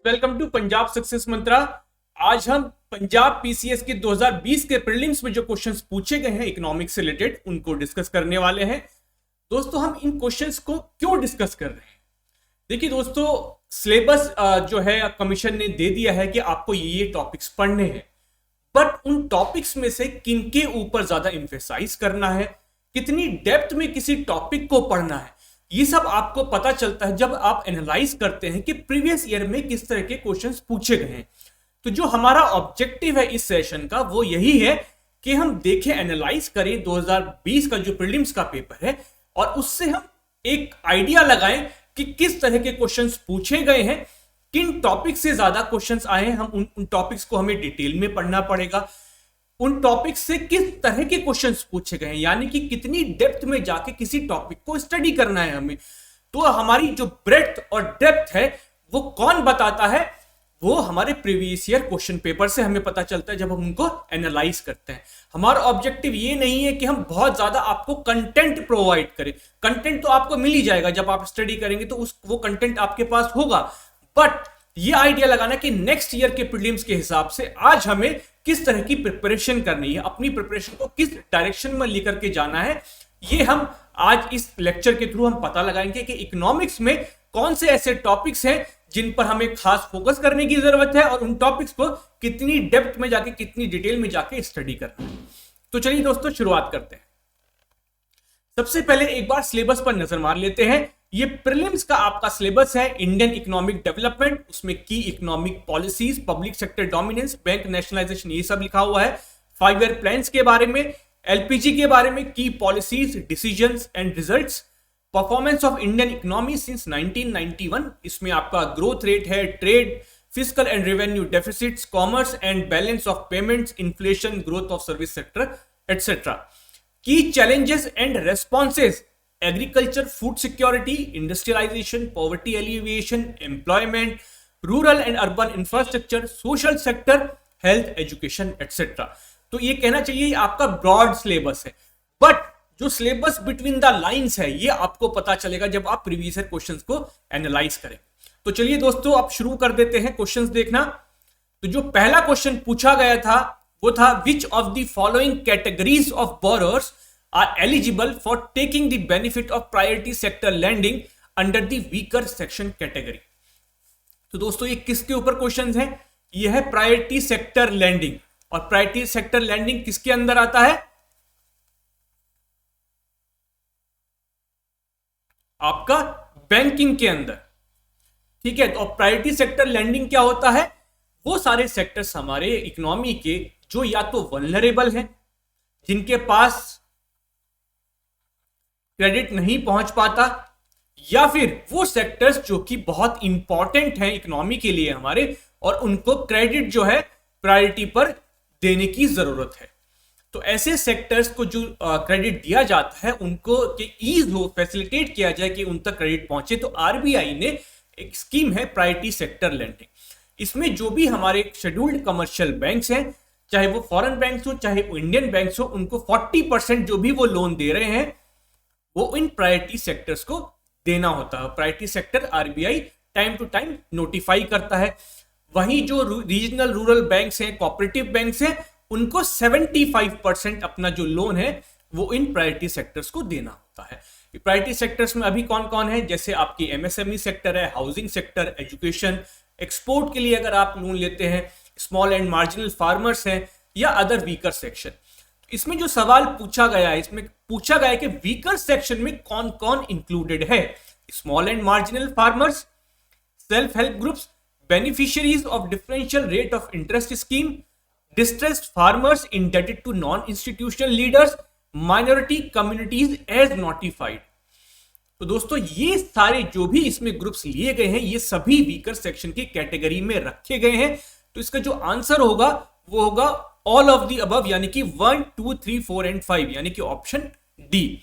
Welcome to Punjab success मंत्रा। आज हम Punjab PCS के 2020 के प्रीलिम्स में जो क्वेश्चंस पूछे गए हैं इकोनॉमिक्स से रिलेटेड उनको डिस्कस करने वाले हैं। दोस्तों, हम इन क्वेश्चंस को क्यों डिस्कस कर रहे हैं? देखिए दोस्तों, सिलेबस जो है कमीशन ने दे दिया है कि आपको ये टॉपिक्स पढ़ने हैं, बट उन टॉपिक्स में से किनके ऊपर ज्यादा एम्फेसाइज करना है, कितनी डेप्थ में किसी टॉपिक को पढ़ना है, ये सब आपको पता चलता है जब आप एनालाइज करते हैं कि प्रीवियस ईयर में किस तरह के क्वेश्चंस पूछे गए हैं। तो जो हमारा ऑब्जेक्टिव है इस सेशन का वो यही है कि हम देखें, एनालाइज करें 2020 का जो प्रीलिम्स का पेपर है और उससे हम एक आइडिया लगाएं कि किस तरह के क्वेश्चंस पूछे गए हैं, किन टॉपिक से ज्यादा क्वेश्चंस आए हैं। हम उन टॉपिक्स को हमें डिटेल में पढ़ना पड़ेगा, उन टॉपिक से किस तरह के क्वेश्चंस पूछे गए हैं, यानी कि कितनी डेप्थ में जाके किसी टॉपिक को स्टडी करना है हमें। तो हमारी जो ब्रेड्थ और डेप्थ है वो कौन बताता है? वो हमारे प्रीवियस ईयर क्वेश्चन पेपर से हमें पता चलता है जब हम उनको एनालाइज करते हैं। हमारा ऑब्जेक्टिव ये नहीं है कि हम बहुत ज्यादा आपको कंटेंट प्रोवाइड करें। कंटेंट तो आपको मिल ही जाएगा, जब आप स्टडी करेंगे तो वो कंटेंट आपके पास होगा, बट ये आइडिया लगाना कि नेक्स्ट ईयर के प्रीलिम्स के हिसाब से आज हमें किस तरह की प्रिपरेशन करनी है, अपनी प्रिपरेशन को किस डायरेक्शन में लेकर के जाना है, ये हम आज इस लेक्चर के थ्रू हम पता लगाएंगे कि इकोनॉमिक्स में कौन से ऐसे टॉपिक्स हैं जिन पर हमें खास फोकस करने की जरूरत है और उन टॉपिक्स को कितनी डेप्थ में जाके, कितनी डिटेल में जाके स्टडी करना है। तो चलिए दोस्तों, शुरुआत करते हैं। सबसे पहले एक बार सिलेबस पर नजर मार लेते हैं। ये प्रीलिम्स का आपका सिलेबस है। इंडियन इकोनॉमिक डेवलपमेंट, उसमें की economic policies, public sector dominance, bank nationalisation, ये सब लिखा हुआ है। 5 ईयर प्लान्स के बारे में, एलपीजी के बारे में, की policies, decisions and results, performance of Indian economy since 1991, इसमें आपका ग्रोथ रेट है, trade, fiscal and revenue deficits, commerce and balance of payments, inflation, growth of service sector etcetera. की challenges and responses, agriculture, food security, industrialisation, poverty alleviation, employment, rural and urban infrastructure, social sector, health, education etcetera. तो ये कहना चाहिए आपका broad syllabus है, but जो syllabus between the lines है ये आपको पता चलेगा जब आप प्रीवियस ईयर क्वेश्चंस को एनालाइज करें। तो चलिए दोस्तों, अब शुरू कर देते हैं क्वेश्चंस देखना। तो जो पहला क्वेश्चन पूछा गया था वो था, विच of the following categories of borrowers are eligible for taking the benefit of priority sector lending under the weaker section category। तो दोस्तों, ये किसके ऊपर क्वेश्चंस हैं? ये है प्रायोरिटी सेक्टर लैंडिंग। और प्रायोरिटी सेक्टर लैंडिंग किसके अंदर आता है? आपका बैंकिंग के अंदर, ठीक है। तो प्रायोरिटी सेक्टर लैंडिंग क्या होता है? वो सारे सेक्टर्स हमारे इकोनॉमी के जो या तो वल्नरेबल हैं, जिनके पास क्रेडिट नहीं पहुंच पाता, या फिर वो सेक्टर्स जो कि बहुत इंपॉर्टेंट हैं इकोनॉमी के लिए हमारे, और उनको क्रेडिट जो है प्रायोरिटी पर देने की जरूरत है। तो ऐसे सेक्टर्स को जो क्रेडिट दिया जाता है उनको के ईज हो, फैसिलिटेट किया जाए कि उन तक क्रेडिट पहुंचे। तो आरबीआई ने एक स्कीम है प्रायोरिटी सेक्टर लैंडिंग। इसमें जो भी हमारे शेड्यूल्ड कमर्शियल बैंक्स हैं, चाहे वो फॉरेन बैंक्स हो चाहे वो इंडियन बैंक्स हो, उनको 40% जो भी वो लोन दे रहे हैं वो इन प्रायोरिटी सेक्टर्स को देना होता है। Priority sector RBI time to time notify करता है। वहीं जो रीजनल रूरल बैंक्स हैं, कोऑपरेटिव बैंक्स हैं, उनको 75% अपना जो लोन है वो इन प्रायोरिटी सेक्टर्स को देना होता है। प्रायोरिटी सेक्टर्स में अभी कौन कौन है? जैसे आपकी एमएसएमई सेक्टर है, हाउसिंग सेक्टर, एजुकेशन, एक्सपोर्ट के लिए अगर आप लोन लेते हैं, स्मॉल एंड मार्जिनल फार्मर्स हैं, या अदर वीकर सेक्शन। इसमें जो सवाल पूछा गया है, इसमें पूछा गया है कि वीकर सेक्शन में कौन कौन इंक्लूडेड है? Small and marginal farmers, self help groups, beneficiaries of differential rate of interest scheme, distressed farmers indebted to non institutional leaders, minority communities as notified. तो दोस्तों, ये सारे जो भी इसमें ग्रुप्स लिए गए हैं ये सभी वीकर सेक्शन की कैटेगरी में रखे गए हैं। तो इसका जो आंसर होगा वो होगा ऑल ऑफ द अबव, यानी कि 1, 2, 3, 4 एंड 5, यानी कि ऑप्शन डी।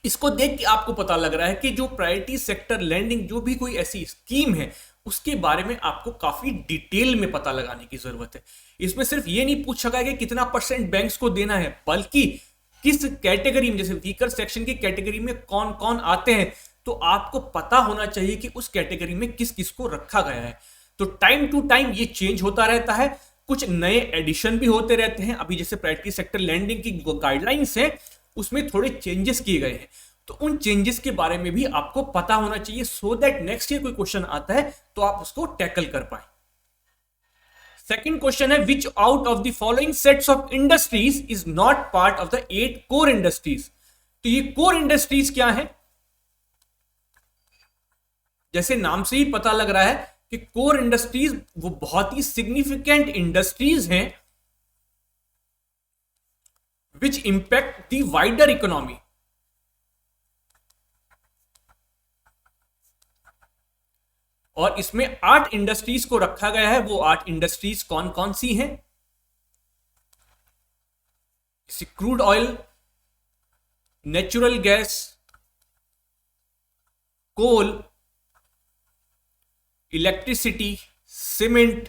इसको देख के आपको पता लग रहा है कि जो प्रायोरिटी सेक्टर लैंडिंग जो भी कोई ऐसी स्कीम है उसके बारे में आपको काफी डिटेल में पता लगाने की जरूरत है। इसमें सिर्फ ये नहीं पूछा गया कि कितना % बैंक्स को देना है, बल्कि किस कैटेगरी में, जैसे वीकर सेक्शन की कैटेगरी में कौन कौन आते हैं, तो आपको पता होना चाहिए कि उस कैटेगरी में किस किस को रखा गया है। तो टाइम टू टाइम ये चेंज होता रहता है, कुछ नए एडिशन भी होते रहते हैं। अभी जैसे प्रायोरिटी सेक्टर लैंडिंग की गाइडलाइंस है उसमें थोड़े चेंजेस किए गए हैं, तो उन चेंजेस के बारे में भी आपको पता होना चाहिए, सो दैट नेक्स्ट ईयर कोई क्वेश्चन आता है तो आप उसको टैकल कर पाए। सेकंड क्वेश्चन है which out of the following sets of industries is not part of the 8 core industries. तो ये कोर इंडस्ट्रीज क्या है? जैसे नाम से ही पता लग रहा है कि कोर इंडस्ट्रीज वो बहुत ही सिग्निफिकेंट इंडस्ट्रीज हैं विच इंपैक्ट द वाइडर इकोनॉमी। और इसमें 8 इंडस्ट्रीज को रखा गया है। वो 8 इंडस्ट्रीज कौन कौन सी हैं? क्रूड ऑयल, नेचुरल गैस, कोल, इलेक्ट्रिसिटी, सीमेंट,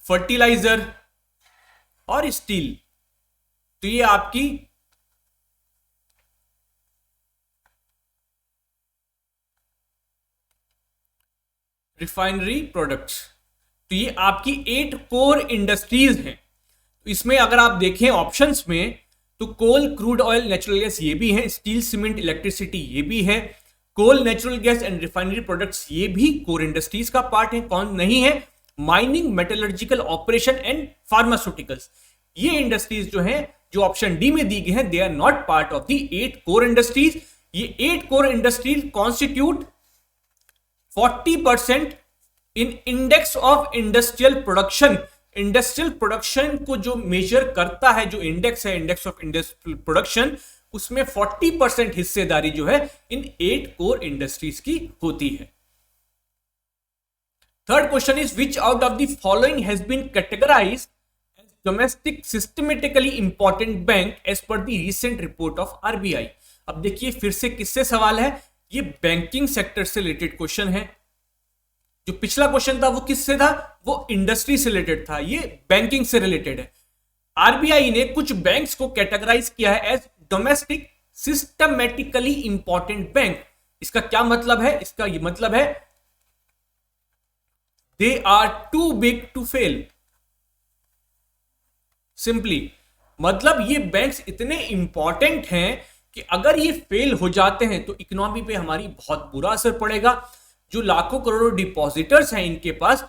फर्टिलाइजर और स्टील। तो ये आपकी रिफाइनरी प्रोडक्ट्स, तो ये आपकी 8 कोर इंडस्ट्रीज हैं। तो इसमें अगर आप देखें ऑप्शंस में तो coal, crude oil, natural gas ये भी है, स्टील, सीमेंट, इलेक्ट्रिसिटी ये भी है, coal, natural gas and refinery products ये भी कोर इंडस्ट्रीज का पार्ट है। कौन नहीं है? Mining, metallurgical operation and pharmaceuticals. ये इंडस्ट्रीज जो हैं, जो ऑप्शन डी में दी गई हैं, they are not part of the 8 core industries. ये 8 core industries constitute 40% in index of industrial production. Industrial production को जो मेजर करता है, जो इंडेक्स है, इंडेक्स ऑफ इंडस्ट्रियल प्रोडक्शन, उसमें 40% हिस्सेदारी जो है इन 8 कोर इंडस्ट्रीज की होती है। Third question is which out of the following has been categorised as domestic systemically important bank as per the recent report of RBI. अब देखिए फिर से किससे सवाल है? ये बैंकिंग सेक्टर से रिलेटेड क्वेश्चन है। जो पिछला क्वेश्चन था वो किससे था? वो इंडस्ट्री से रिलेटेड था, ये बैंकिंग से रिलेटेड है। आरबीआई ने कुछ बैंक्स को कैटेगराइज किया है as domestic systemically important bank. इसका क्या मतलब है? इसका ये मतलब है they are too big to fail. Simply मतलब ये बैंक्स इतने इंपॉर्टेंट हैं कि अगर ये फेल हो जाते हैं तो इकोनॉमी पे हमारी बहुत बुरा असर पड़ेगा। जो लाखों करोड़ों डिपॉजिटर्स हैं इनके पास,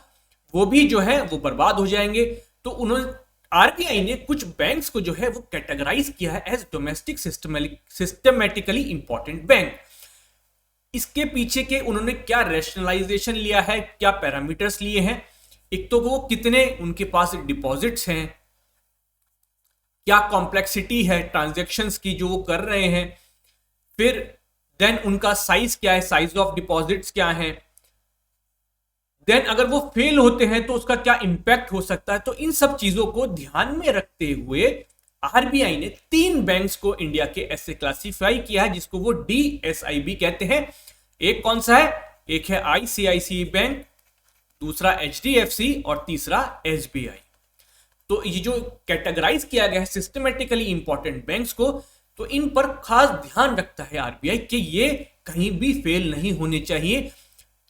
वो भी जो है वो बर्बाद हो जाएंगे। तो उन्होंने, आरबीआई ने कुछ बैंक्स को जो है वो कैटेगराइज किया है as domestic systemically important bank. इसके पीछे के उन्होंने क्या रैशनलाइजेशन लिया है, क्या पैरामीटर्स लिए हैं? एक तो वो कितने उनके पास डिपॉजिट्स हैं, क्या कॉम्प्लेक्सिटी है ट्रांजैक्शंस की जो वो कर रहे हैं, फिर देन उनका साइज क्या है, साइज ऑफ डिपॉजिट्स क्या है, देन अगर वो फेल होते हैं तो उसका क्या इंपैक्ट हो सकता है। तो इन सब चीजों को ध्यान में रखते हुए आरबीआई ने 3 बैंक्स को इंडिया के ऐसे क्लासिफाई किया है जिसको वो डीएसआईबी कहते हैं। एक कौन सा है? एक है आईसीआईसीआई बैंक, दूसरा एचडीएफसी और तीसरा एसबीआई। तो ये जो कैटेगराइज किया गया है सिस्टमेटिकली इंपॉर्टेंट बैंक्स को, तो इन पर खास ध्यान रखता है आरबीआई कि ये कहीं भी फेल नहीं होने चाहिए,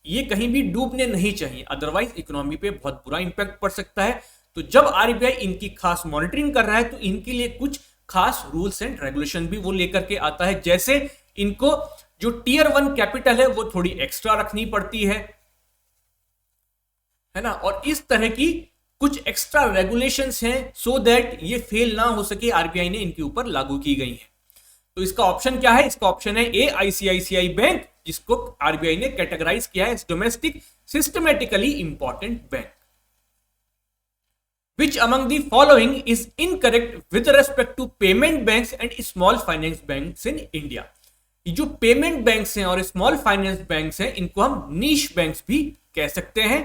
ये कहीं भी डूबने नहीं चाहिए, अदरवाइज इकोनॉमी पे बहुत बुरा इंपैक्ट पड़ सकता है। तो जब आरबीआई इनकी खास मॉनिटरिंग कर रहा है तो इनके लिए कुछ खास रूल्स एंड रेगुलेशन भी वो लेकर के आता है। जैसे इनको जो टियर 1 कैपिटल है वो थोड़ी एक्स्ट्रा रखनी पड़ती है ना, और इस तरह की कुछ एक्स्ट्रा रेगुलेशंस हैं सो दैट ये फेल ना हो सके, आरबीआई ने इनके ऊपर लागू की गई है। तो इसका ऑप्शन क्या है? इसका ऑप्शन है ए, आईसीआईसीआई बैंक, जिसको आरबीआई ने कैटेगराइज किया है domestic systemically important bank. Which among the following is incorrect with respect to payment banks and small finance banks in India? ये जो पेमेंट बैंक्स हैं और स्मॉल फाइनेंस बैंक्स हैं, इनको हम नीश बैंक्स भी कह सकते हैं,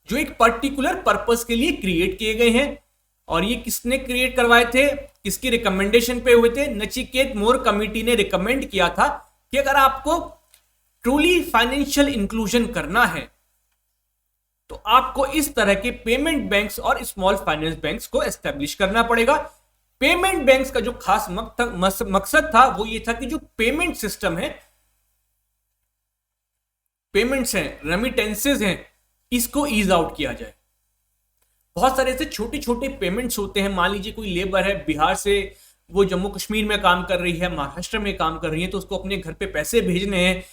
जो एक पर्टिकुलर पर्पस के लिए क्रिएट किए गए हैं। और ये किसने क्रिएट करवाए थे, किसकी रिकमेंडेशन पे हुए थे? नचिकेत मोर कमिटी ने रिकमेंड किया था कि अगर आपको ट्रूली फाइनेंशियल इंक्लूजन करना है तो आपको इस तरह के पेमेंट बैंक्स और स्मॉल फाइनेंस बैंक्स को एस्टेब्लिश करना पड़ेगा। पेमेंट बैंक्स का जो खास मकसद था वो ये था कि जो पेमेंट सिस्टम है पेमेंट्स हैं, रेमिटेंसेज हैं, इसको ईज आउट किया जाए। बहुत सारे ऐसे छोटे छोटे पेमेंट्स होते हैं, मान लीजिए कोई लेबर है बिहार से, वो जम्मू कश्मीर में काम कर रही है, महाराष्ट्र में काम कर रही है, तो उसको अपने घर पे पैसे भेजने हैं,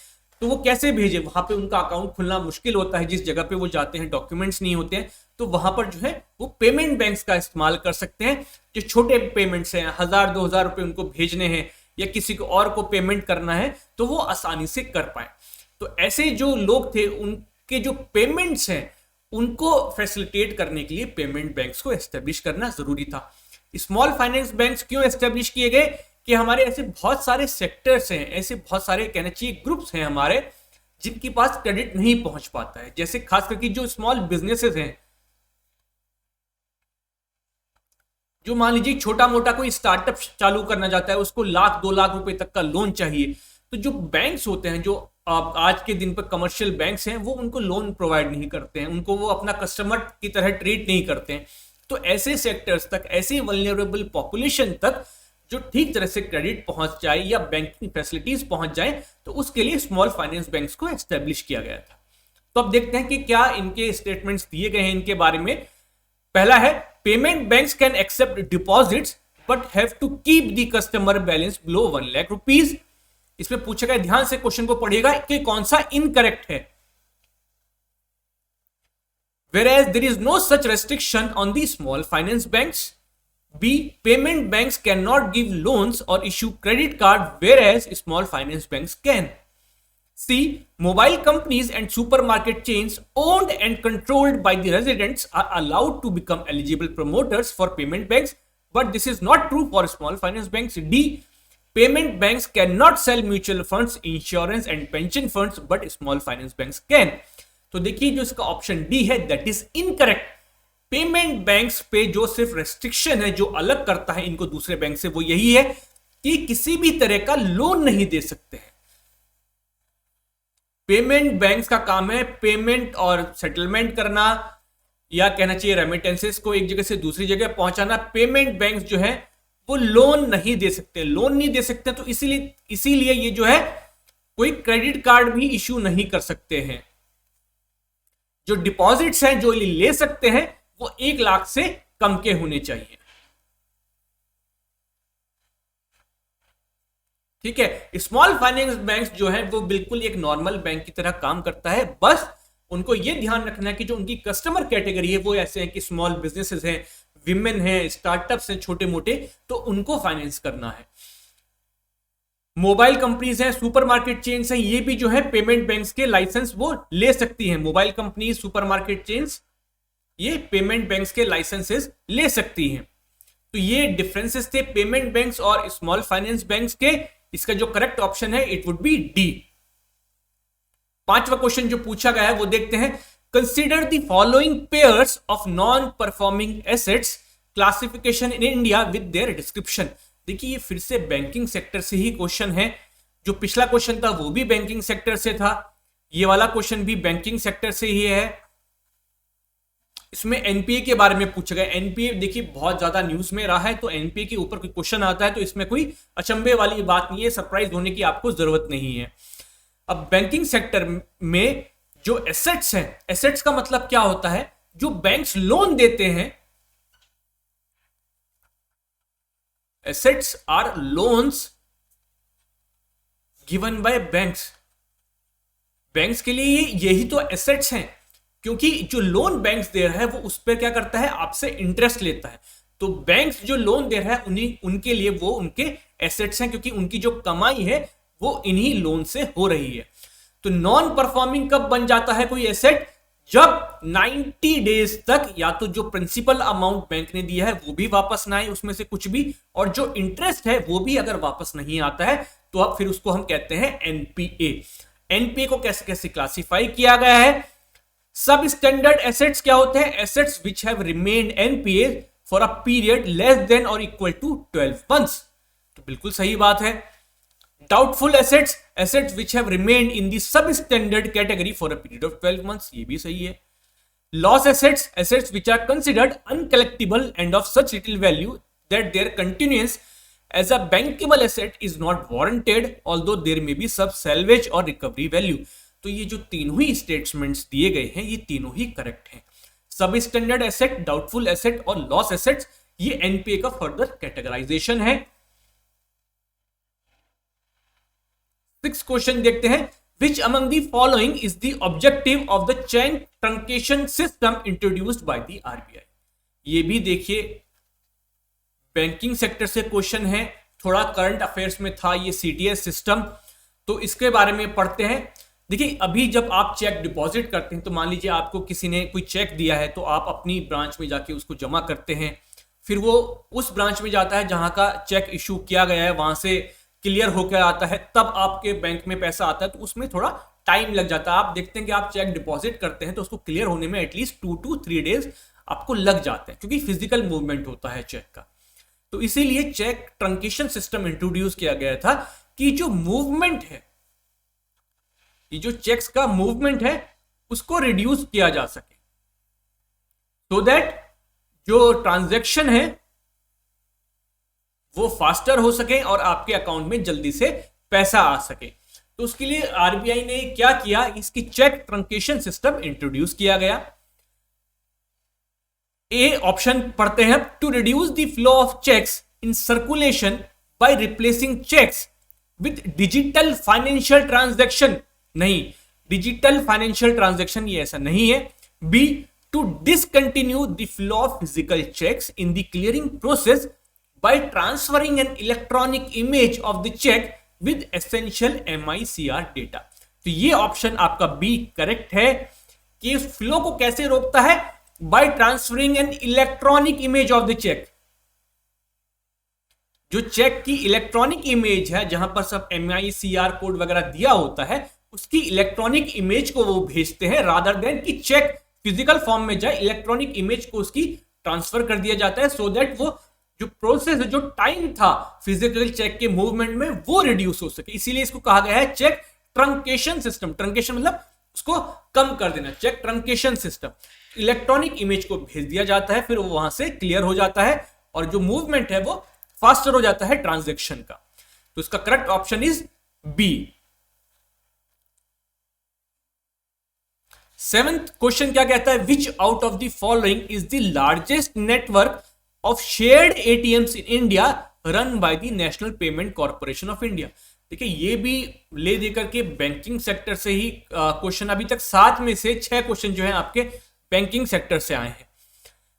तो वो कैसे भेजे? वहां पे उनका अकाउंट खुलना मुश्किल होता है, जिस जगह पे वो जाते हैं डॉक्यूमेंट्स नहीं होते हैं, तो वहां पर जो है वो पेमेंट बैंक्स का इस्तेमाल कर सकते हैं। जो छोटे पेमेंट्स हैं, 1000-2000 रुपए उनको भेजने हैं या किसी को और को पेमेंट करना है, तो वो आसानी से कर पाए। तो ऐसे जो लोग थे, उनके जो पेमेंट्स हैं उनको फैसिलिटेट करने के लिए पेमेंट बैंक्स को एस्टेब्लिश करना जरूरी था। स्मॉल फाइनेंस बैंक्स क्यों एस्टेब्लिश किए गए? कि हमारे ऐसे बहुत सारे सेक्टर्स हैं, ऐसे बहुत सारे कहना चाहिए ग्रुप्स हैं हमारे, जिनके पास क्रेडिट नहीं पहुंच पाता है। जैसे खास करके जो स्मॉल बिजनेसेस हैं, जो मान लीजिए छोटा मोटा कोई स्टार्टअप चालू करना चाहता है, उसको 1,00,000-2,00,000 रुपए तक का लोन चाहिए, तो जो बैंक्स होते हैं, जो आज के दिन पर कमर्शियल बैंक्स हैं, वो उनको लोन प्रोवाइड नहीं करते हैं, उनको वो अपना कस्टमर की तरह ट्रीट नहीं करते हैं। तो ऐसे सेक्टर्स तक, ऐसे वल्नरेबल पॉपुलेशन तक जो ठीक तरह से क्रेडिट पहुंच जाए या बैंकिंग फैसिलिटीज पहुंच जाए, तो उसके लिए स्मॉल फाइनेंस बैंक्स को एस्टेब्लिश किया गया था। तो अब देखते हैं कि क्या इनके स्टेटमेंट्स दिए गए हैं इनके बारे में। पहला है, payment banks can accept deposits but have to keep the customer balance below 1 lakh rupees. इसमें पूछा गया, ध्यान से क्वेश्चन को पढ़िएगा कि कौन सा इनकरेक्ट है। Whereas there is no such restriction on the small finance banks. B. Payment banks cannot give loans or issue credit card, whereas small finance banks can. C. Mobile companies and supermarket chains owned and controlled by the residents are allowed to become eligible promoters for payment banks, but this is not true for small finance banks. D. Payment banks cannot sell mutual funds, insurance and pension funds, but small finance banks can. तो देखिए जो इसका option D है, that is incorrect. Payment banks पे जो सिर्फ restriction है, जो अलग करता है इनको दूसरे बैंक से, वो यही है कि किसी भी तरह का लोन नहीं दे सकते हैं। पेमेंट बैंक्स का काम है पेमेंट और सेटलमेंट करना, या कहना चाहिए रेमिटेंसेस को एक जगह से दूसरी जगह पहुंचाना। पेमेंट बैंक्स जो है वो लोन नहीं दे सकते, लोन नहीं दे सकते, तो इसीलिए ये जो है कोई क्रेडिट कार्ड भी इश्यू नहीं कर सकते हैं। जो डिपॉजिट्स हैं जो ले सकते हैं वो 1 लाख से कम के होने चाहिए। ठीक है, स्मॉल फाइनेंस बैंक्स जो है वो बिल्कुल एक नॉर्मल बैंक की तरह काम करता है। बस उनको यह ध्यान रखना है कि जो उनकी कस्टमर कैटेगरी है वो ऐसे हैं कि स्मॉल बिजनेसेस हैं, विमेन हैं, स्टार्टअप्स हैं छोटे मोटे, तो उनको फाइनेंस करना है। मोबाइल कंपनीज हैं, सुपरमार्केट चेन्स हैं, ये भी जो है पेमेंट बैंक्स के लाइसेंस वो ले सकती हैं। मोबाइल कंपनीज, सुपरमार्केट चेन्स, ये पेमेंट बैंक्स के लाइसेंसेस ले सकती हैं। तो ये डिफरेंसेस थे पेमेंट बैंक्स और स्मॉल फाइनेंस बैंक्स के। इसका जो करेक्ट ऑप्शन है इट वुड बी डी। 5वां क्वेश्चन जो पूछा गया है वो देखते हैं। Consider the following pairs of non performing assets classification in India with their description. देखिए ये फिर से बैंकिंग सेक्टर से ही क्वेश्चन है। जो पिछला क्वेश्चन था वो भी बैंकिंग सेक्टर से था, ये वाला क्वेश्चन भी बैंकिंग सेक्टर से ही है। इसमें एनपीए के बारे में पूछा गया। एनपीए देखिए बहुत ज्यादा न्यूज में रहा है, तो एनपीए के ऊपर कोई क्वेश्चन आता है तो इसमें कोई अचंभे वाली बात नहीं है, सरप्राइज होने की आपको जरूरत नहीं है। अब बैंकिंग सेक्टर में जो एसेट्स हैं, एसेट्स का मतलब क्या होता है? जो बैंक्स लोन देते हैं, assets are loans given by banks. Banks के लिए यही तो एसेट्स हैं, क्योंकि जो लोन बैंक्स दे रहा है वो उस पर क्या करता है, आपसे इंटरेस्ट लेता है। तो बैंक्स जो लोन दे रहा है उनके लिए वो उनके एसेट्स हैं, क्योंकि उनकी जो कमाई है वो इन्हीं लोन से हो रही है। तो नॉन परफॉर्मिंग कब बन जाता है कोई एसेट? जब 90 डेज तक या तो जो प्रिंसिपल अमाउंट बैंक ने दिया है वो भी वापस ना आए उसमें से कुछ भी, और जो इंटरेस्ट है वो भी अगर वापस नहीं आता है तो अब फिर उसको हम कहते हैं एनपीए। एनपीए को कैसे कैसे क्लासिफाई किया गया है? सब स्टैंडर्ड एसेट्स क्या होते हैं? Assets which have remained NPA for a period less than और इक्वल टू 12 मंथ्स। तो बिल्कुल सही बात है। Doubtful assets, assets which have remained in the sub standard category for a period of 12 months, ये भी सही है। Loss assets, assets which are considered uncollectible and of such little value that their continuance as a bankable asset is not warranted although there may be some salvage or recovery value। तो ये जो तीनों ही statements दिए गए हैं ये तीनों ही correct हैं। सब स्टैंडर्ड एसेट, डाउटफुल एसेट और लॉस एसेट्स, ये एनपीए का फर्दर कैटेगराइजेशन है। 6 क्वेश्चन देखते हैं। Which among the following is the objective of the chain truncation system introduced by the RBI? ये भी देखिए बैंकिंग सेक्टर से क्वेश्चन है, थोड़ा करंट अफेयर्स में था ये सीटीएस सिस्टम, तो इसके बारे में पढ़ते हैं। देखिए अभी जब आप चेक डिपॉजिट करते हैं तो मान लीजिए आपको किसी ने कोई चेक दिया है तो आप अपनी ब्रांच में जाके उसको जमा करते हैं, फिर वो उस ब्रांच में जाता है जहां का चेक इशू किया गया है, वहां से क्लियर होकर आता है, तब आपके बैंक में पैसा आता है, तो उसमें थोड़ा टाइम लग जाता है। आप देखते हैं कि आप चेक डिपॉजिट करते हैं तो उसको क्लियर होने में एटलीस्ट 2 to 3 डेज आपको लग जाते हैं, क्योंकि फिजिकल मूवमेंट होता है चेक का। तो इसीलिए चेक ट्रंकेशन सिस्टम इंट्रोड्यूस किया गया था कि जो मूवमेंट है, ये जो चेक्स का मूवमेंट है उसको रिड्यूस किया जा सके, सो दैट जो ट्रांजैक्शन है वो फास्टर हो सके और आपके अकाउंट में जल्दी से पैसा आ सके। तो उसके लिए आरबीआई ने क्या किया, इसकी चेक ट्रंकेशन सिस्टम इंट्रोड्यूस किया गया। ए ऑप्शन पढ़ते हैं, to reduce the flow of cheques in circulation by replacing cheques with digital financial transaction. नहीं, डिजिटल फाइनेंशियल ट्रांजैक्शन ये ऐसा नहीं है। B, to discontinue the flow of physical cheques in the clearing process by transferring an electronic image of the check with essential MICR data। तो ये option आपका B correct है कि इस फ्लो को कैसे रोकता है, by transferring an electronic image of the check। जो चेक की इलेक्ट्रॉनिक इमेज है, जहां पर सब MICR कोड वगैरह दिया होता है, उसकी इलेक्ट्रॉनिक इमेज को वो भेजते हैं, रादर देन कि चेक फिजिकल फॉर्म में जाए, इलेक्ट्रॉनिक इमेज को उसकी ट्रांसफर कर दिया जाता है, सो दैट वो जो प्रोसेस है, जो टाइम था फिजिकल चेक के मूवमेंट में, वो रिड्यूस हो सके। इसीलिए इसको कहा गया है चेक ट्रंकेशन सिस्टम। ट्रंकेशन मतलब उसको कम कर देना, cheque truncation system. Electronic image को भेज दिया जाता है, फिर वो वहां से क्लियर हो जाता है और जो मूवमेंट है वो फास्टर हो जाता है ट्रांजैक्शन का। तो इसका correct option is B. 7th question क्या कहता है, which out of the following is the largest network of shared ATMs in India run by the National Payment Corporation of India। देखिए ये भी ले देकर के बैंकिंग सेक्टर से ही क्वेश्चन, अभी तक 7 में से 6 क्वेश्चन जो है आपके बैंकिंग सेक्टर से आए हैं।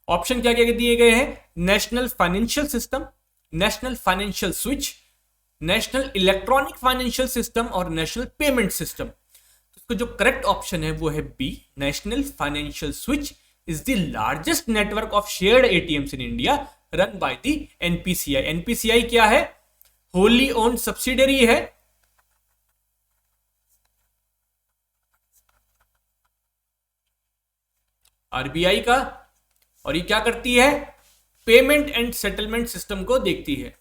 ऑप्शन क्या क्या दिए गए हैं, national financial system, national financial switch, national electronic financial system और नेशनल पेमेंट सिस्टम। तो इसका जो करेक्ट ऑप्शन है वो है B, national financial switch is the largest network of shared ATMs in India run by the NPCI। NPCI क्या है, wholly owned subsidiary है आरबीआई का, और ये क्या करती है, पेमेंट एंड सेटलमेंट सिस्टम को देखती है।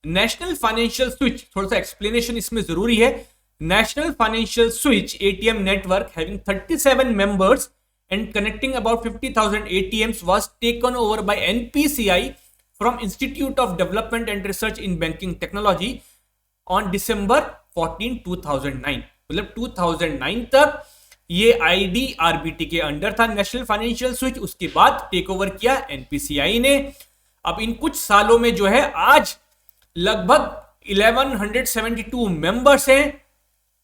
नेशनल फाइनेंशियल स्विच, थोड़ा सा एक्सप्लेनेशन इसमें जरूरी है। National Financial Switch ATM network having 37 members and connecting about 50,000 ATMs was taken over by NPCI from Institute of Development and Research in Banking Technology on December 14, 2009। मतलब 2009 तक ये IDRBT के under था नेशनल फाइनेंशियल स्विच, उसके बाद take over किया NPCI ने। अब इन कुछ सालों में जो है आज लगभग 1172 मेंबर्स हैं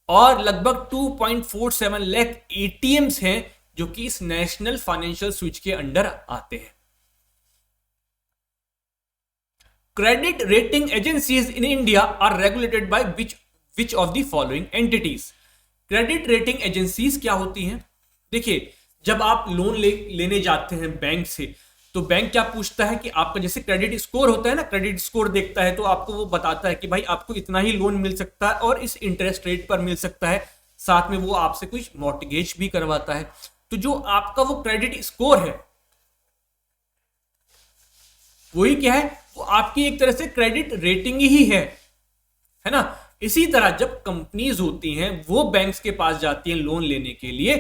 और लगभग 2.47 लाख एटीएम्स हैं जो कि इस नेशनल फाइनेंशियल स्विच के अंडर आते हैं। Credit rating agencies in India are regulated by which of the following entities. Credit rating agencies क्या होती हैं, देखिए जब आप लोन लेने जाते हैं बैंक से, तो बैंक क्या पूछता है कि आपका जैसे क्रेडिट स्कोर होता है ना, क्रेडिट स्कोर देखता है तो आपको वो बताता है कि भाई आपको इतना ही लोन मिल सकता है और इस इंटरेस्ट रेट पर मिल सकता है, साथ में वो आपसे कुछ मॉर्टगेज भी करवाता है। तो जो आपका वो क्रेडिट स्कोर है वही क्या है, वो आपकी एक तरह से क्रेडिट रेटिंग ही है ना। इसी तरह जब कंपनीज होती हैं वो बैंक्स के पास जाती हैं लोन लेने के लिए,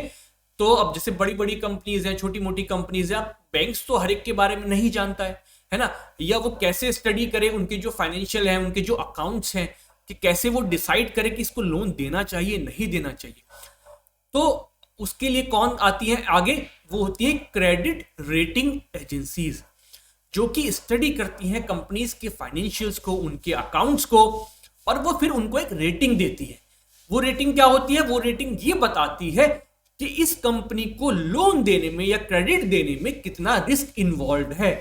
तो अब जैसे बड़ी बड़ी कंपनीज हैं, छोटी मोटी कंपनीज हैं, अब बैंक्स तो हर एक के बारे में नहीं जानता है है ना, या वो कैसे स्टडी करे उनके जो फाइनेंशियल है, उनके जो अकाउंट्स हैं, कि कैसे वो डिसाइड करे कि इसको लोन देना चाहिए नहीं देना चाहिए। तो उसके लिए कौन आती है आगे, वो होती है क्रेडिट रेटिंग एजेंसीज, जो कि स्टडी करती हैं कंपनीज के फाइनेंशियल्स को, उनके अकाउंट्स को, और वो फिर उनको एक रेटिंग देती है। वो रेटिंग क्या होती है, वो रेटिंग ये बताती है कि इस कंपनी को लोन देने में या क्रेडिट देने में कितना रिस्क इन्वॉल्व है।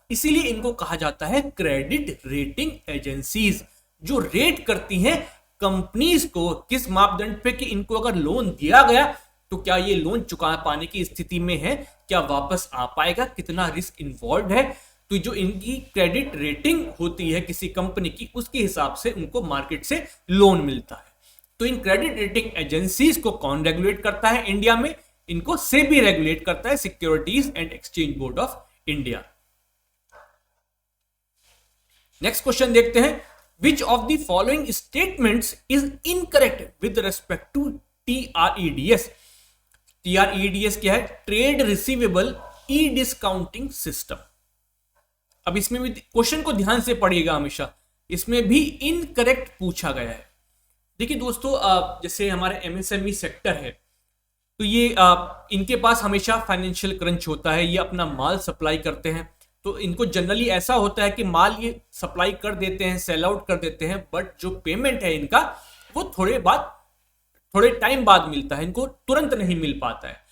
इसीलिए इनको कहा जाता है क्रेडिट रेटिंग एजेंसीज, जो रेट करती हैं कंपनीज को किस मापदंड पे कि इनको अगर लोन दिया गया तो क्या ये लोन चुका पाने की स्थिति में है, क्या वापस आ पाएगा, कितना रिस्क इन्वॉल्व है। तो जो इनकी क्रेडिट रेटिंग होती है किसी कंपनी की, उसके हिसाब से उनको मार्केट से लोन मिलता है। तो इन क्रेडिट रेटिंग एजेंसीज को कौन रेगुलेट करता है इंडिया में, इनको सेबी रेगुलेट करता है, securities and exchange board of India. Next question देखते हैं, which of the following statements is incorrect with respect to TREDS। TREDS क्या है, trade receivable e discounting system. अब इसमें भी क्वेश्चन को ध्यान से पढ़िएगा हमेशा, इसमें भी इनकरेक्ट पूछा गया है। देखिए दोस्तों, जैसे हमारे MSME सेक्टर है, तो ये इनके पास हमेशा फाइनेंशियल क्रंच होता है, ये अपना माल सप्लाई करते हैं, तो इनको जनरली ऐसा होता है कि माल ये सप्लाई कर देते हैं, सेल आउट कर देते हैं, बट जो पेमेंट है इनका वो थोड़े टाइम बाद मिलता है, इनको तुरंत नहीं मिल पाता है।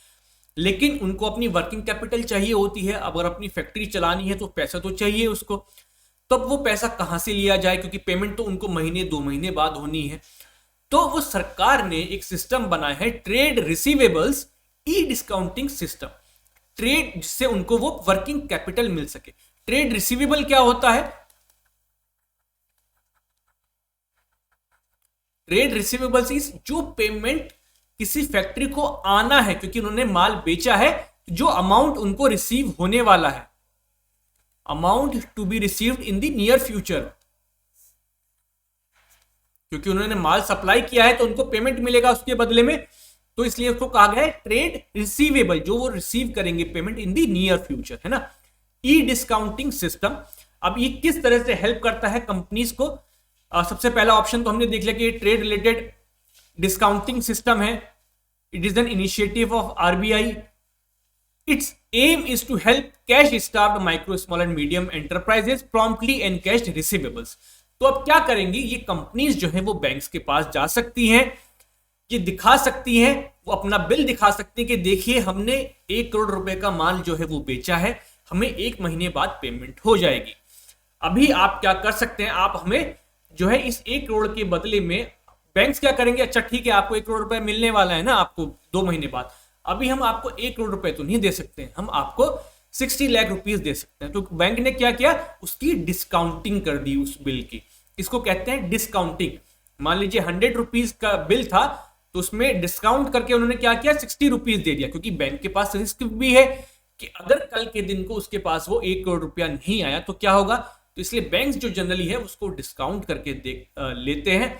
लेकिन उनको अपनी वर्किंग कैपिटल चाहिए होती है, अगर अपनी फैक्ट्री चलानी है तो पैसा तो चाहिए उसको, तब वो पैसा कहां से लिया जाए, क्योंकि पेमेंट तो उनको महीने 2 महीने बाद होनी है। तो वो सरकार ने एक सिस्टम बनाया है, ट्रेड रिसीवेबल्स ई डिस्काउंटिंग सिस्टम, ट्रेड, जिससे उनको वो वर्किंग कैपिटल मिल सके। ट्रेड रिसीवेबल क्या होता है, ट्रेड रिसीवेबल्स इज जो पेमेंट किसी फैक्ट्री को आना है, क्योंकि उन्होंने माल बेचा है, जो अमाउंट उनको रिसीव होने वाला है, amount to be received in the near future, क्योंकि उन्होंने माल सप्लाई किया है तो उनको पेमेंट मिलेगा उसके बदले में, तो इसलिए उसको कहा गया है ट्रेड रिसीवेबल, जो वो रिसीव करेंगे payment in the near future, है ना। ई डिस्काउंटिंग सिस्टम, अब ये किस तरह से हेल्प करता है कंपनीज को। सबसे पहला ऑप्शन तो हमने देख लिया कि ट्रेड रिलेटेड डिस्काउंटिंग सिस्टम है, it is an initiative of RBI। Its aim is to help cash starved micro small and medium enterprises promptly encash receivables. तो अब क्या करेंगी ये कंपनीज जो है वो बैंक्स के पास जा सकती हैं, ये दिखा सकती हैं, वो अपना बिल दिखा सकती हैं कि देखिए हमने 1 करोड़ रुपए का माल जो है वो बेचा है, हमें 1 महीने बाद पेमेंट हो जाएगी। अभी आप क्या कर सकते हैं, आप हमें जो है इस 1 करोड़ के बदले में, बैंक्स क्या करेंगे, अच्छा ठीक है आपको 1 करोड़ रुपए मिलने वाला है ना आपको 2 महीने बाद, अभी हम आपको 1 करोड़ रुपए तो नहीं दे सकते, हम आपको 60 लाख रुपीस दे सकते हैं। तो बैंक ने क्या किया, उसकी डिस्काउंटिंग कर दी उस बिल की, इसको कहते हैं डिस्काउंटिंग। मान लीजिए 100 रुपीज का बिल था, तो उसमें डिस्काउंट करके उन्होंने क्या किया, 60 रुपीज दे दिया, क्योंकि बैंक के पास रिस्क भी है कि अगर कल के दिन को उसके पास वो 1 करोड़ रुपया नहीं आया तो क्या होगा। तो इसलिए बैंक्स जो जनरली है उसको डिस्काउंट करके लेते हैं,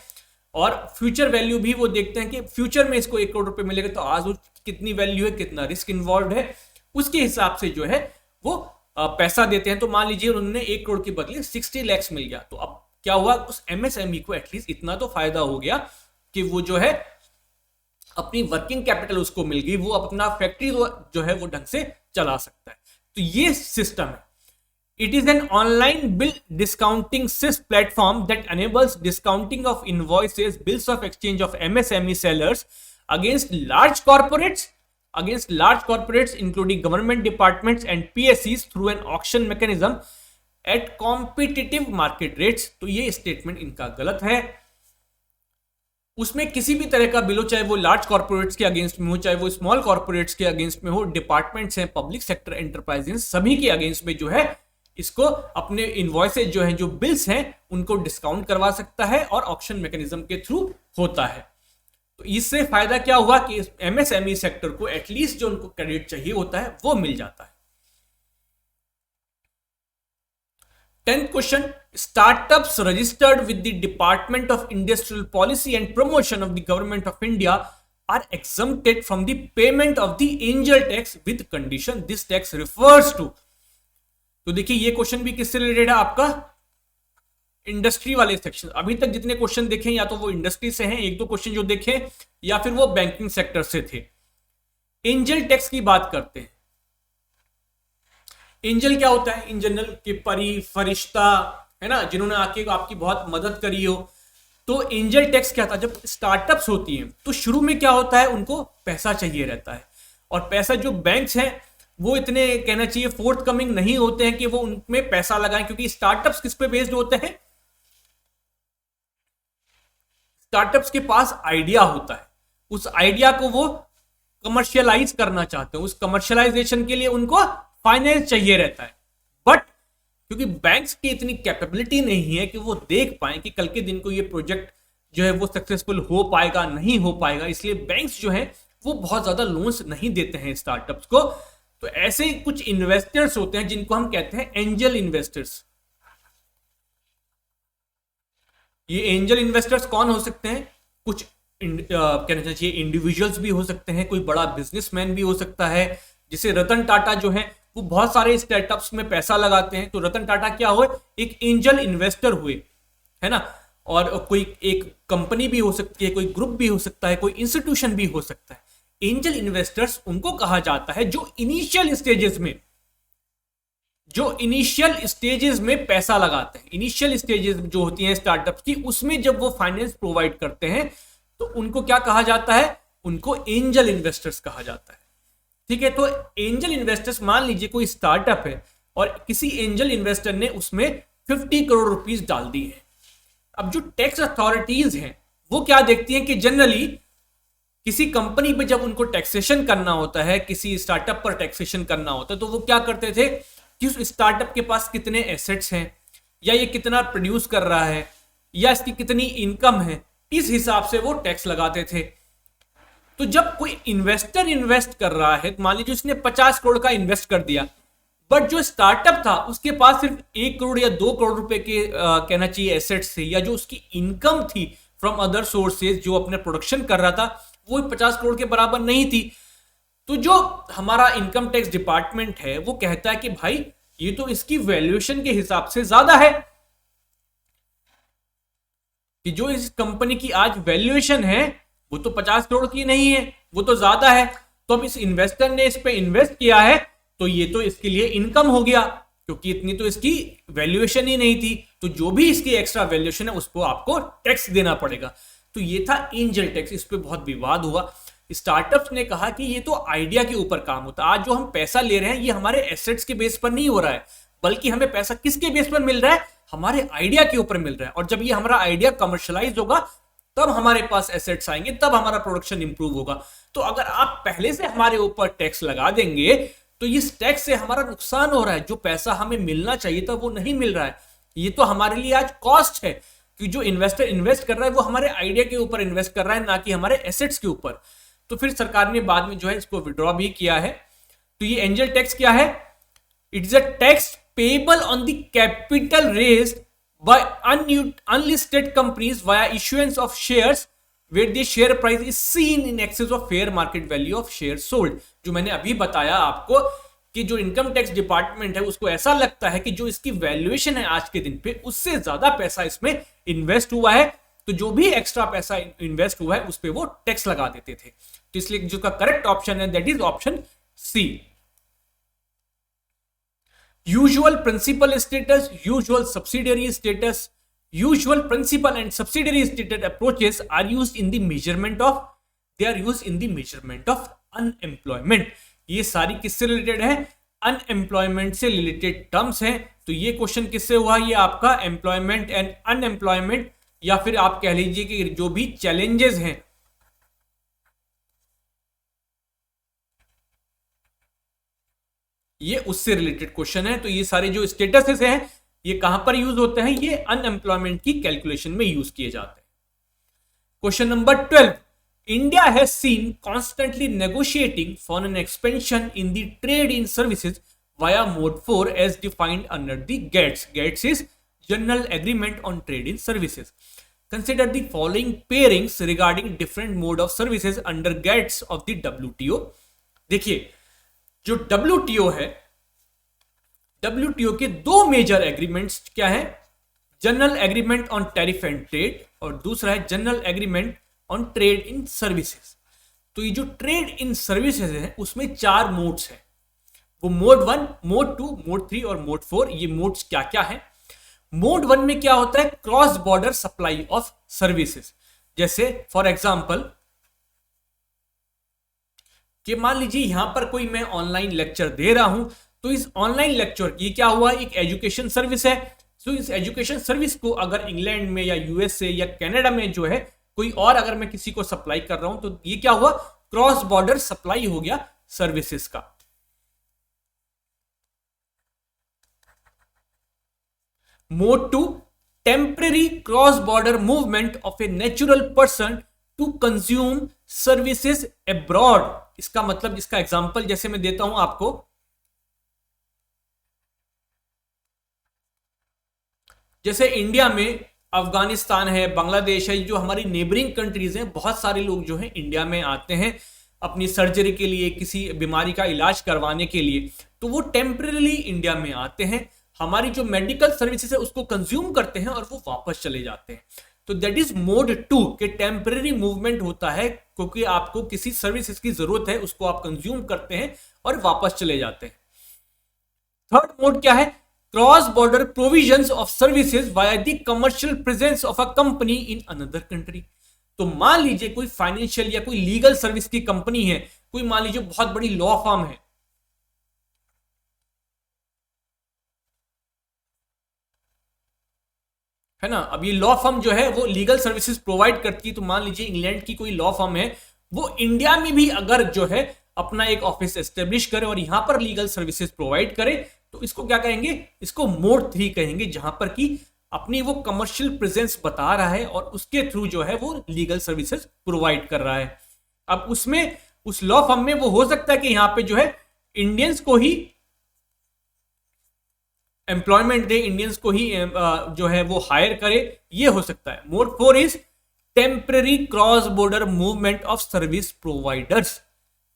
और फ्यूचर वैल्यू भी वो देखते हैं कि फ्यूचर में इसको 1 करोड़ रुपए मिलेगा, तो आज कितनी वैल्यू है, कितना रिस्क इन्वॉल्व है, उसके हिसाब से जो है वो पैसा देते हैं। तो मान लीजिए उन्होंने 1 करोड़ के बदले 60 लाख मिल गया, तो अब क्या हुआ, उस MSME को एटलीस्ट इतना तो फायदा हो गया कि वो जो है अपनी वर्किंग कैपिटल उसको मिल गई, वो अपना फैक्ट्री जो है वो ढंग से चला सकता है। तो ये सिस्टम है। It is an online bill discounting platform that enables discounting of invoices, bills of exchange of MSME sellers against large corporates, including government departments and PSEs through an auction mechanism at competitive market rates। तो ये statement इनका गलत है। उसमें किसी भी तरह का बिल हो, चाहे वो लार्ज कॉर्पोरेट्स के अगेंस्ट में हो, चाहे वो स्मॉल कॉर्पोरेट्स के अगेंस्ट में हो, डिपार्टमेंट्स हैं, पब्लिक सेक्टर एंटरप्राइजेस, सभी के अगेंस्ट में जो है इसको अपने इनवॉइसेज जो हैं, जो बिल्स हैं, उनको डिस्काउंट करवा सकता है और ऑक्शन मैकेनिज्म के थ्रू होता है। तो इससे फायदा क्या हुआ कि MSME सेक्टर को एटलीस्ट जो उनको क्रेडिट चाहिए होता है वो मिल जाता है। 10th question, startups registered with the department of industrial policy and promotion of the government of India are exempted from the payment of the angel tax with condition this tax refers to। तो देखिए ये question भी किससे related है, आपका industry वाले section. अभी तक जितने क्वेश्चन देखे या तो वो इंडस्ट्री से हैं, एक दो क्वेश्चन जो देखे, या फिर वो बैंकिंग सेक्टर से थे। एंजल टैक्स की बात करते हैं। एंजल क्या होता है, इन जनरल के परी फरिश्ता, है ना, जिन्होंने आके आपकी बहुत मदद करी हो। तो एंजल टैक्स क्या था, जब स्टार्टअप्स होती हैं तो शुरू में क्या होता है, उनको पैसा चाहिए रहता है, और पैसा जो बैंक्स हैं वो इतने कहना चाहिए फोर्थ कमिंग नहीं होते हैं कि वो उनमें पैसा लगाएं, क्योंकि स्टार्टअप्स किस पे बेस्ड होते हैं, स्टार्टअप्स के पास आइडिया होता है, उस आइडिया को वो कमर्शियलाइज करना चाहते हैं, उस कमर्शियलाइजेशन के लिए उनको फाइनेंस चाहिए रहता है। बट क्योंकि बैंक्स की इतनी कैपेबिलिटी नहीं है कि वो देख पाए कि कल के दिन को ये प्रोजेक्ट जो है वो सक्सेसफुल हो पाएगा नहीं हो पाएगा, इसलिए बैंक्स जो है वो बहुत ज्यादा लोन्स नहीं देते हैं स्टार्टअप्स को। तो ऐसे कुछ इन्वेस्टर्स होते हैं जिनको हम कहते हैं एंजल इन्वेस्टर्स। ये एंजल इन्वेस्टर्स कौन हो सकते हैं, कुछ कहना चाहिए इंडिविजुअल्स भी हो सकते हैं, कोई बड़ा बिजनेसमैन भी हो सकता है। जैसे रतन टाटा जो है वो बहुत सारे स्टार्टअप्स में पैसा लगाते हैं, तो रतन टाटा क्या हुए, एक एंजल इन्वेस्टर हुए, है ना। और कोई एक कंपनी भी हो सकती है, कोई ग्रुप भी हो सकता है, कोई इंस्टीट्यूशन भी हो सकता है। एंजल इन्वेस्टर्स उनको कहा जाता है जो इनिशियल स्टेजेस में पैसा लगाते हैं। इनिशियल स्टेजेस जो होती हैं स्टार्टअप्स की, उसमें जब वो फाइनेंस प्रोवाइड करते हैं तो उनको क्या कहा जाता है, उनको एंजल इन्वेस्टर्स कहा जाता है। ठीक है, तो एंजल इन्वेस्टर्स, मान लीजिए कोई स्टार्टअप है और किसी एंजल इन्वेस्टर ने उसमें 50 करोड़ रुपीस डाल दी है। अब जो टैक्स अथॉरिटीज हैं वो क्या देखती हैं कि जनरली किसी कंपनी पे जब उनको टैक्सेशन करना होता है, किसी स्टार्टअप पर टैक्सेशन करना होता है, तो वो क्या करते थे कि उस स्टार्टअप के पास कितने एसेट्स हैं, या ये कितना प्रोड्यूस कर रहा है, या इसकी कितनी इनकम है, इस हिसाब से वो टैक्स लगाते थे। तो जब कोई इन्वेस्टर इन्वेस्ट कर रहा है, मान लीजिए उसने 50 करोड़ का इन्वेस्ट कर दिया, बट जो स्टार्टअप था उसके पास सिर्फ 1 करोड़ या 2 करोड़ रुपए के कहना चाहिए एसेट्स थे, या जो उसकी इनकम थी फ्रॉम अदर सोर्सेज जो अपने प्रोडक्शन कर रहा था वो 50 करोड़ के बराबर नहीं थी। तो जो हमारा इनकम टैक्स डिपार्टमेंट है वो कहता है कि भाई ये तो इसकी वैल्यूएशन के हिसाब से ज्यादा है, कि जो इस कंपनी की आज वैल्यूएशन है वो तो 50 करोड़ की नहीं है, वो तो ज्यादा है। तो अब इस इन्वेस्टर ने इस पे इन्वेस्ट किया है तो ये तो इसके लिए इनकम हो गया, क्योंकि इतनी तो इसकी वैल्यूएशन ही नहीं थी। तो जो भी इसकी एक्स्ट्रा वैल्यूएशन है उसको आपको टैक्स देना पड़ेगा। तो ये था एंजल टैक्स, इस पे बहुत विवाद हुआ। स्टार्टअप्स ने कहा कि ये तो आइडिया के ऊपर काम होता है, आज जो हम पैसा ले रहे हैं ये हमारे एसेट्स के बेस पर नहीं हो रहा है, बल्कि हमें पैसा किसके बेस पर मिल रहा है, हमारे आइडिया के ऊपर मिल रहा है। और जब ये हमारा आइडिया कमर्शियलाइज होगा तब हमारे पास एसेट्स आएंगे, तब हमारा प्रोडक्शन इंप्रूव होगा। तो अगर आप पहले से हमारे ऊपर टैक्स लगा देंगे तो इस टैक्स से हमारा नुकसान हो रहा है, जो पैसा हमें मिलना चाहिए था वो नहीं मिल रहा है। ये तो हमारे लिए आज कॉस्ट है कि जो इन्वेस्टर इन्वेस्ट कर रहा है वो हमारे आइडिया के ऊपर इन्वेस्ट कर रहा है, ना कि हमारे एसेट्स के ऊपर। तो फिर सरकार ने बाद में जो है इसको विड्रॉ भी किया है। तो ये एंजल टैक्स क्या है, it is a tax payable on the capital raised by unlisted companies via issuance of shares where the share price is seen in excess of fair market value of shares sold। जो मैंने अभी बताया आपको कि जो income tax department है उसको ऐसा लगता है कि जो इसकी वैल्यूएशन है आज के दिन पे उससे ज्यादा पैसा इसमें इन्वेस्ट हुआ है, तो जो भी एक्स्ट्रा पैसा इन्वेस्ट हुआ है उस पर वो टैक्स लगा देते थे। तो इसलिए जो का करेक्ट ऑप्शन है that is option C. Usual principal status, usual subsidiary status, usual principal and subsidiary status approaches are used in the measurement of, they are used in the measurement of unemployment। ये सारी किससे related है, unemployment से related terms हैं। तो ये question किससे हुआ, ये आपका एम्प्लॉयमेंट एंड अनएम्प्लॉयमेंट, या फिर आप कह लीजिए कि जो भी चैलेंजेस हैं ये उससे रिलेटेड क्वेश्चन है। तो ये सारे जो स्टेटसेस हैं ये कहां पर यूज होते हैं, ये अनएम्प्लॉयमेंट की कैलकुलेशन में यूज किए जाते हैं। Question number 12, India has seen constantly negotiating for an expansion in the trade in services via mode 4 as defined under the GATS. GATS is general agreement on trade in services. Consider the following pairings regarding different mode of services under GATS of the WTO। देखिए जो WTO है, WTO के दो major agreements क्या है, general agreement on tariff and trade और दूसरा है general agreement on trade in services. तो ये जो ट्रेड इन सर्विसेज है उसमें 4 मोड्स हैं, वो मोड 1, मोड 2, मोड 3 और मोड 4। ये मोड्स क्या क्या है? मोड 1 में क्या होता है, cross border supply of services. जैसे फॉर एग्जांपल कि मान लीजिए यहां पर कोई मैं ऑनलाइन लेक्चर दे रहा हूं, तो इस ऑनलाइन लेक्चर की क्या हुआ, एक एजुकेशन सर्विस है। तो इस एजुकेशन सर्विस को अगर इंग्लैंड में या यूएसए या कनाडा में जो है कोई और अगर मैं किसी को सप्लाई कर रहा हूं, तो ये क्या हुआ, क्रॉस बॉर्डर सप्लाई हो गया सर्विसेज का। Mode 2, temporary cross border movement of a natural person to consume services abroad. इसका मतलब, इसका एग्जांपल जैसे मैं देता हूं आपको, जैसे इंडिया में अफगानिस्तान है, बांग्लादेश है, जो हमारी नेबरिंग कंट्रीज हैं, बहुत सारे लोग जो हैं इंडिया में आते हैं अपनी सर्जरी के लिए, किसी बीमारी का इलाज करवाने के लिए, तो वो टेम्पररी इंडिया में आते हैं, हमारी जो मेडिकल सर्विसेज है उसको कंज्यूम करते हैं और वो वापस चले जाते हैं। तो दैट इज मोड 2 के टेम्पररी मूवमेंट होता है, क्योंकि आपको किसी सर्विसेज की जरूरत है, उसको आप कंज्यूम करते हैं और वापस चले जाते हैं। थर्ड मोड क्या है, cross border provisions of services via the commercial presence of a company in another country. तो मान लीजिए कोई फाइनेंशियल या कोई लीगल सर्विस की कंपनी है, कोई मान लीजिए बहुत बड़ी लॉ फर्म है ना। अब ये लॉ फर्म जो है वो लीगल सर्विसेज प्रोवाइड करती है। तो मान लीजिए इंग्लैंड की कोई लॉ फर्म है, वो इंडिया में भी अगर जो है अपना एक ऑफिस एस्टेब्लिश करे और यहां पर लीगल सर्विसेज प्रोवाइड करे, तो इसको क्या कहेंगे, इसको मोड 3 कहेंगे, जहां पर कि अपनी वो कमर्शियल प्रेजेंस बता रहा है और उसके थ्रू जो है वो लीगल सर्विसेज प्रोवाइड कर रहा है। अब उसमें उस लॉ फर्म में वो हो सकता है कि यहां पे जो है इंडियंस को ही एम्प्लॉयमेंट दे, इंडियंस को ही जो है वो हायर करे, ये हो सकता है। Mode 4 is temporary cross border movement of service providers.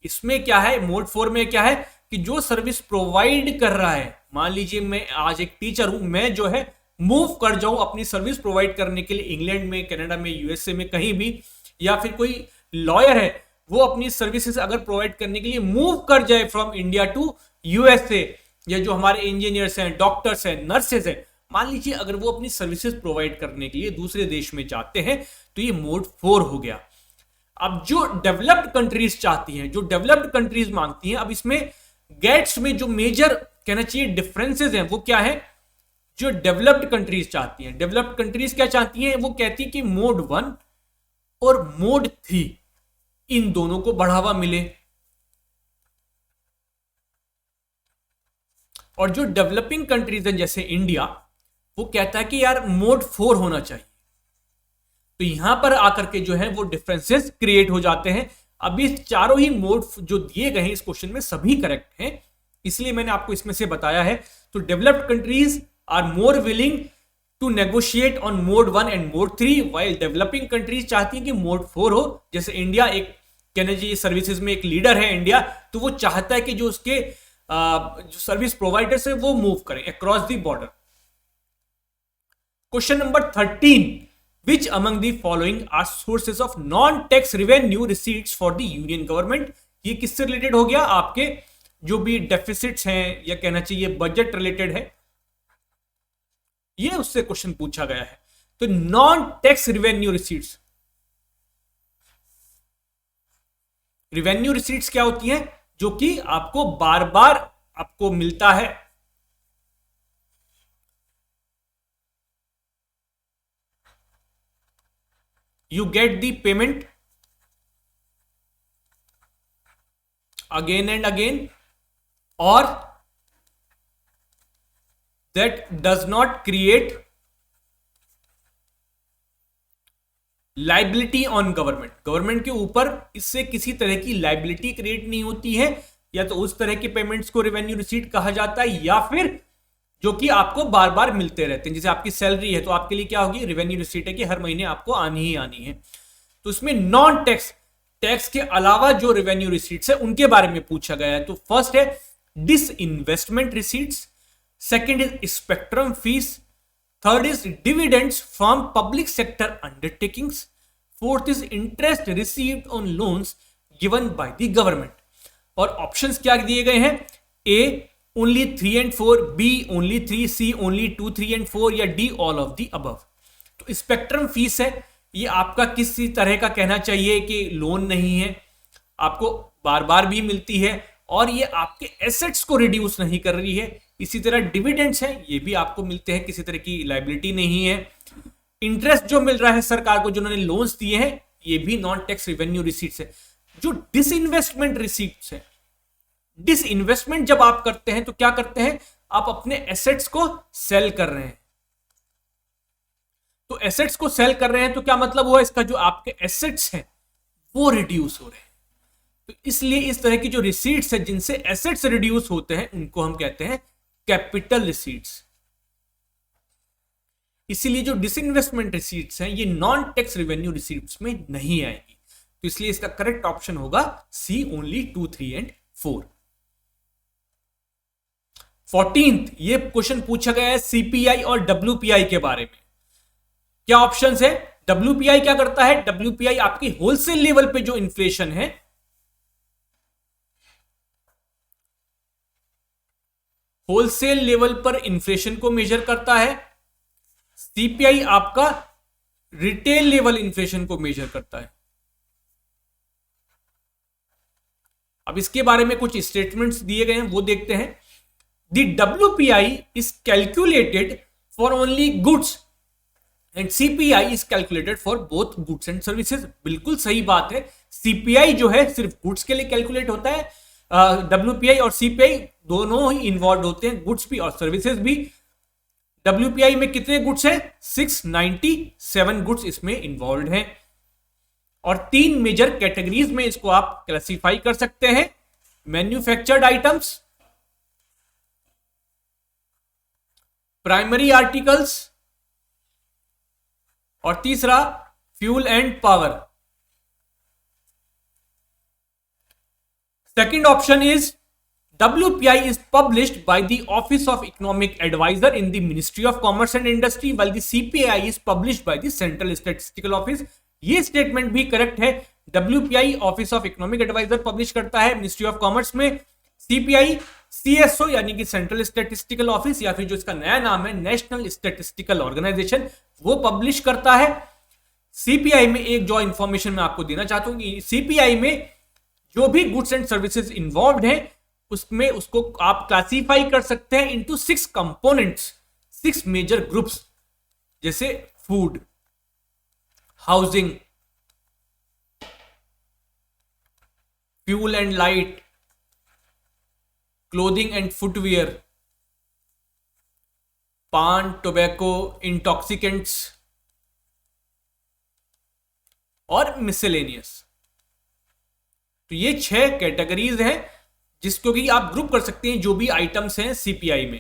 इसमें क्या है, मोड 4 में क्या है कि जो सर्विस प्रोवाइड कर रहा है, मान लीजिए मैं आज एक टीचर हूं, मैं जो है मूव कर जाऊं अपनी सर्विस प्रोवाइड करने के लिए इंग्लैंड में, कनाडा में, यूएसए में, कहीं भी, या फिर कोई लॉयर है वो अपनी सर्विसेज अगर प्रोवाइड करने के लिए मूव कर जाए फ्रॉम इंडिया टू यूएसए, या जो हमारे इंजीनियर्स हैं, डॉक्टर्स हैं, नर्सेज हैं, मान लीजिए अगर वो अपनी सर्विसेज प्रोवाइड करने के लिए दूसरे देश में जाते हैं, तो ये मोड 4 हो गया। अब जो डेवलप्ड कंट्रीज चाहती हैं, जो डेवलप्ड कंट्रीज मांगती हैं, अब इसमें गेट्स में जो मेजर कहना चाहिए डिफरेंसेस हैं वो क्या है, जो डेवलप्ड कंट्रीज चाहती हैं, डेवलप्ड कंट्रीज क्या चाहती हैं, वो कहती है कि मोड 1 और मोड 3 इन दोनों को बढ़ावा मिले, और जो डेवलपिंग कंट्रीज हैं जैसे इंडिया, वो कहता है कि यार मोड 4 होना चाहिए। तो यहां पर आकर के जो है वो डिफरेंसेस क्रिएट हो जाते हैं। अभी चारों ही मोड जो दिए गए हैं इस क्वेश्चन में सभी करेक्ट हैं, इसलिए मैंने आपको इसमें से बताया है। तो developed countries are more willing to negotiate on mode 1 and mode 3, while developing countries चाहती हैं कि मोड 4 हो। जैसे इंडिया एक कहने चाहिए सर्विसेज में एक लीडर है इंडिया, तो वो चाहता है कि जो उसके जो सर्विस प्रोवाइडर्स है वो मूव करें across the border. Question number 13, which among the following are sources of non tax revenue receipts for the union government. ये किससे रिलेटेड हो गया, आपके जो भी डेफिसिट्स हैं या कहना चाहिए बजट रिलेटेड है, ये उससे क्वेश्चन पूछा गया है। तो non tax revenue receipts, revenue receipts क्या होती है, जो कि आपको बार बार आपको मिलता है। You get the payment again and again, और that does not create liability on government. Government के ऊपर इससे किसी तरह की लाइबिलिटी क्रिएट नहीं होती है, या तो उस तरह के पेमेंट्स को रेवेन्यू रिसीट कहा जाता है, या फिर जो कि आपको बार बार मिलते रहते हैं। जैसे आपकी सैलरी है तो आपके लिए क्या होगी, रेवेन्यू रिसीट है कि हर महीने आपको आनी ही आनी है। तो इसमें नॉन टैक्स, टैक्स के अलावा जो रेवेन्यू रिसीट्स है उनके बारे में पूछा गया है। तो फर्स्ट है disinvestment receipts, Second is spectrum fees. Third is dividends from public sector undertakings. Fourth is interest received on loans given by the government. और ऑप्शंस क्या दिए गए हैं? A only 3 and 4, B only 3, C only 2, 3 and 4 या D all of the above. तो spectrum fees है, ये आपका किसी तरह का कहना चाहिए कि लोन नहीं है, आपको बार बार भी मिलती है और ये आपके एसेट्स को रिड्यूस नहीं कर रही है. इसी तरह डिविडेंड्स है, ये भी आपको मिलते हैं, किसी तरह की लायबिलिटी नहीं है. इंटरेस्ट जो मिल रहा है सरकार को, जिन्होंने लोन्स दिए हैं, ये भी नॉन टैक्स रिवेन्यू रिसीट्स है. जो डिसइन्वेस्टमेंट रिसीट्स है, डिसइन्वेस्टमेंट जब आप करते हैं तो क्या करते हैं, आप अपने एसेट्स को सेल कर रहे हैं. तो एसेट्स को सेल कर रहे हैं तो क्या मतलब हुआ इसका, जो आपके एसेट्स हैं वो रिड्यूस हो रहे हैं. तो इसलिए इस तरह की जो रिसीट्स है जिनसे एसेट्स रिड्यूस होते हैं उनको हम कहते हैं कैपिटल रिसीट्स. इसीलिए जो डिसइन्वेस्टमेंट रिसीट्स हैं ये नॉन टैक्स रिवेन्यू रिसीट्स में नहीं आएगी. तो इसलिए इसका करेक्ट ऑप्शन होगा सी ओनली 2, 3 एंड 4. 14th ये क्वेश्चन पूछा गया है सीपीआई और डब्ल्यूपीआई के बारे में. क्या ऑप्शंस है? डब्ल्यूपीआई क्या करता है? डब्ल्यूपीआई आपकी होलसेल लेवल पे जो इन्फ्लेशन है, होलसेल लेवल पर इन्फ्लेशन को मेजर करता है. सीपीआई आपका रिटेल लेवल इन्फ्लेशन को मेजर करता है. अब इसके बारे में कुछ स्टेटमेंट्स दिए गए हैं, वो देखते हैं. The WPI is calculated for only goods and CPI is calculated for both goods and services. बिल्कुल सही बात है. सीपीआई जो है सिर्फ गुड्स के लिए कैलकुलेट होता है, डब्ल्यूपीआई और सीपीआई दोनों ही इन्वॉल्व होते हैं, गुड्स भी और सर्विसेज भी. डब्ल्यूपीआई में कितने गुड्स हैं? 697 गुड्स इसमें इन्वॉल्व हैं. और 3 मेजर कैटेगरीज में इसको आप क्लासिफाई कर सकते हैं. मैन्युफैक्चर्ड आइटम्स, प्राइमरी आर्टिकल्स और तीसरा fuel and power. Second option is WPI is published by the Office of Economic Advisor in the Ministry of Commerce and Industry, while the CPI is published by the Central Statistical Office. ये statement भी correct है. WPI office of economic adviser publish करता है ministry of commerce में. CPI CSO यानी कि central statistical office या फिर जो इसका नया नाम है नेशनल स्टैटिस्टिकल ऑर्गेनाइजेशन, वो पब्लिश करता है. CPI में एक जो इंफॉर्मेशन मैं आपको देना चाहता हूं कि CPI में जो भी गुड्स एंड सर्विसेज इन्वॉल्व हैं उसमें उसको आप क्लासिफाई कर सकते हैं इनटू 6 कंपोनेंट्स, 6 मेजर ग्रुप्स, जैसे food, housing, fuel and light, clothing and footwear, पान, टोबैको, इंटॉक्सिकेंट्स और मिसलेनियस. तो ये 6 कैटेगरीज हैं जिसको कि आप ग्रुप कर सकते हैं जो भी आइटम्स हैं सीपीआई में.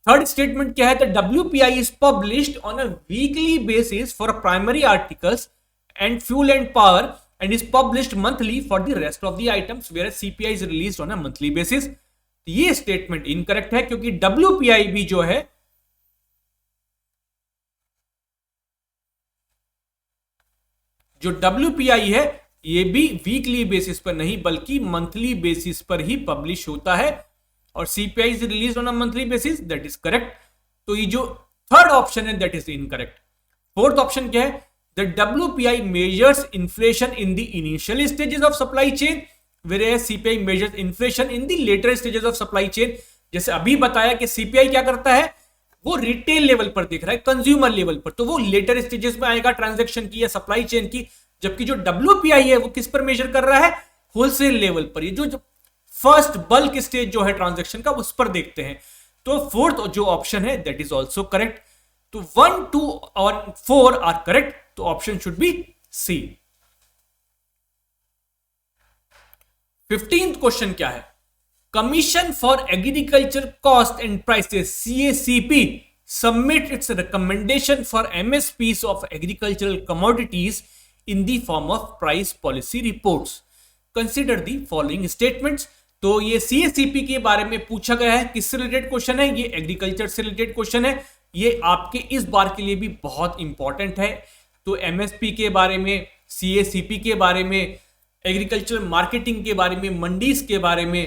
थर्ड स्टेटमेंट क्या है? The WPI is published on a weekly basis for primary articles and fuel and power and is published monthly for the rest of the items where CPI is released on a monthly basis. ये statement incorrect है क्योंकि WPI भी जो है WPI है ये भी weekly basis पर नहीं बल्कि मंथली बेसिस पर ही पब्लिश होता है और CPI is release on a monthly basis. That is correct. तो ये जो थर्ड ऑप्शन है that is incorrect. Fourth option क्या है? The WPI measures inflation in the initial stages of supply chain whereas CPI measures inflation in the later stages of supply chain. जैसे अभी बताया कि सीपीआई क्या करता है, वो रिटेल लेवल पर देख रहा है, कंज्यूमर लेवल पर, तो वो लेटर स्टेजेस में आएगा ट्रांजैक्शन की या सप्लाई चेन की. जबकि जो डब्ल्यूपीआई है वो किस पर मेजर कर रहा है? होलसेल लेवल पर. ये जो फर्स्ट बल्क स्टेज जो है ट्रांजैक्शन का उस पर देखते हैं. तो फोर्थ जो ऑप्शन है दैट इज ऑल्सो करेक्ट. तो 1, 2 और 4 आर करेक्ट. तो option should be C. 15th question क्या है? Commission for agriculture cost and prices CACP submit its recommendation for MSPs of agricultural commodities in the form of price policy reports. Consider the following statements. तो ये CACP के बारे में पूछा गया है। किससे रिलेटेड क्वेश्चन है? ये एग्रीकल्चर से रिलेटेड क्वेश्चन है। ये आपके इस बार के लिए भी बहुत इंपॉर्टेंट है। तो एमएसपी के बारे में, सीएसीपी के बारे में, एग्रीकल्चर मार्केटिंग के बारे में, मंडीज के बारे में,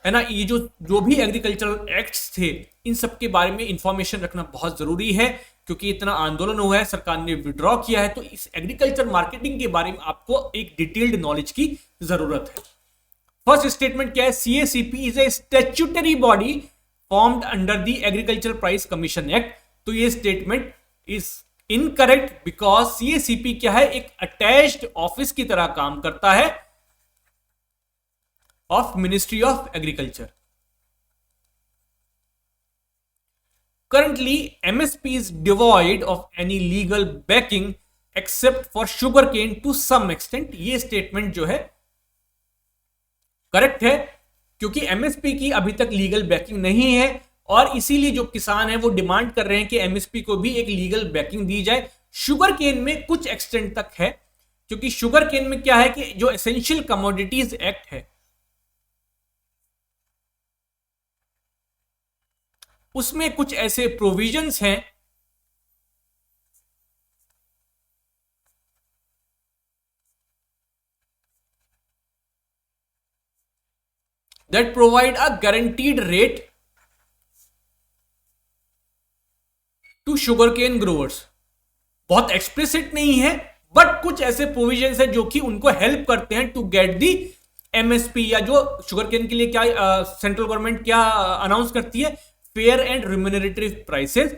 है ना, ये जो भी एग्रीकल्चरल एक्ट्स थे, इन सब के बारे में इंफॉर्मेशन रखना बहुत जरूरी है, क्योंकि इतना आंदोलन हुआ है, सरकार ने विड्रॉ किया है, तो इस एग्रीकल्चर मार्केटिंग के बारे में आपको एक डिटेल्ड नॉलेज की जरूरत है। फर्स्ट स्टेटमेंट क्या है? CACP is a statutory body formed under the agriculture price commission act. तो ये statement is incorrect because CACP क्या है? एक अटैच्ड ऑफिस की तरह काम करता है of ministry of agriculture. Currently, MSP is devoid of any legal backing except for sugarcane to some extent। ये स्टेटमेंट जो है करेक्ट है, क्योंकि एमएसपी की अभी तक लीगल बैकिंग नहीं है, और इसीलिए जो किसान है वो डिमांड कर रहे हैं कि एमएसपी को भी एक लीगल बैकिंग दी जाए। शुगर केन में कुछ एक्सटेंट तक है, क्योंकि शुगर केन में क्या है कि जो एसेंशियल कमोडिटीज एक्ट है उसमें कुछ ऐसे प्रोविजंस हैं that provide a guaranteed rate to sugarcane growers। बहुत एक्सप्लिसिट नहीं है, बट कुछ ऐसे प्रोविजंस हैं जो कि उनको हेल्प करते हैं टू गेट दी एमएसपी, या जो शुगरकेन के लिए क्या सेंट्रल गवर्नमेंट क्या अनाउंस करती है? Fair and remunerative prices.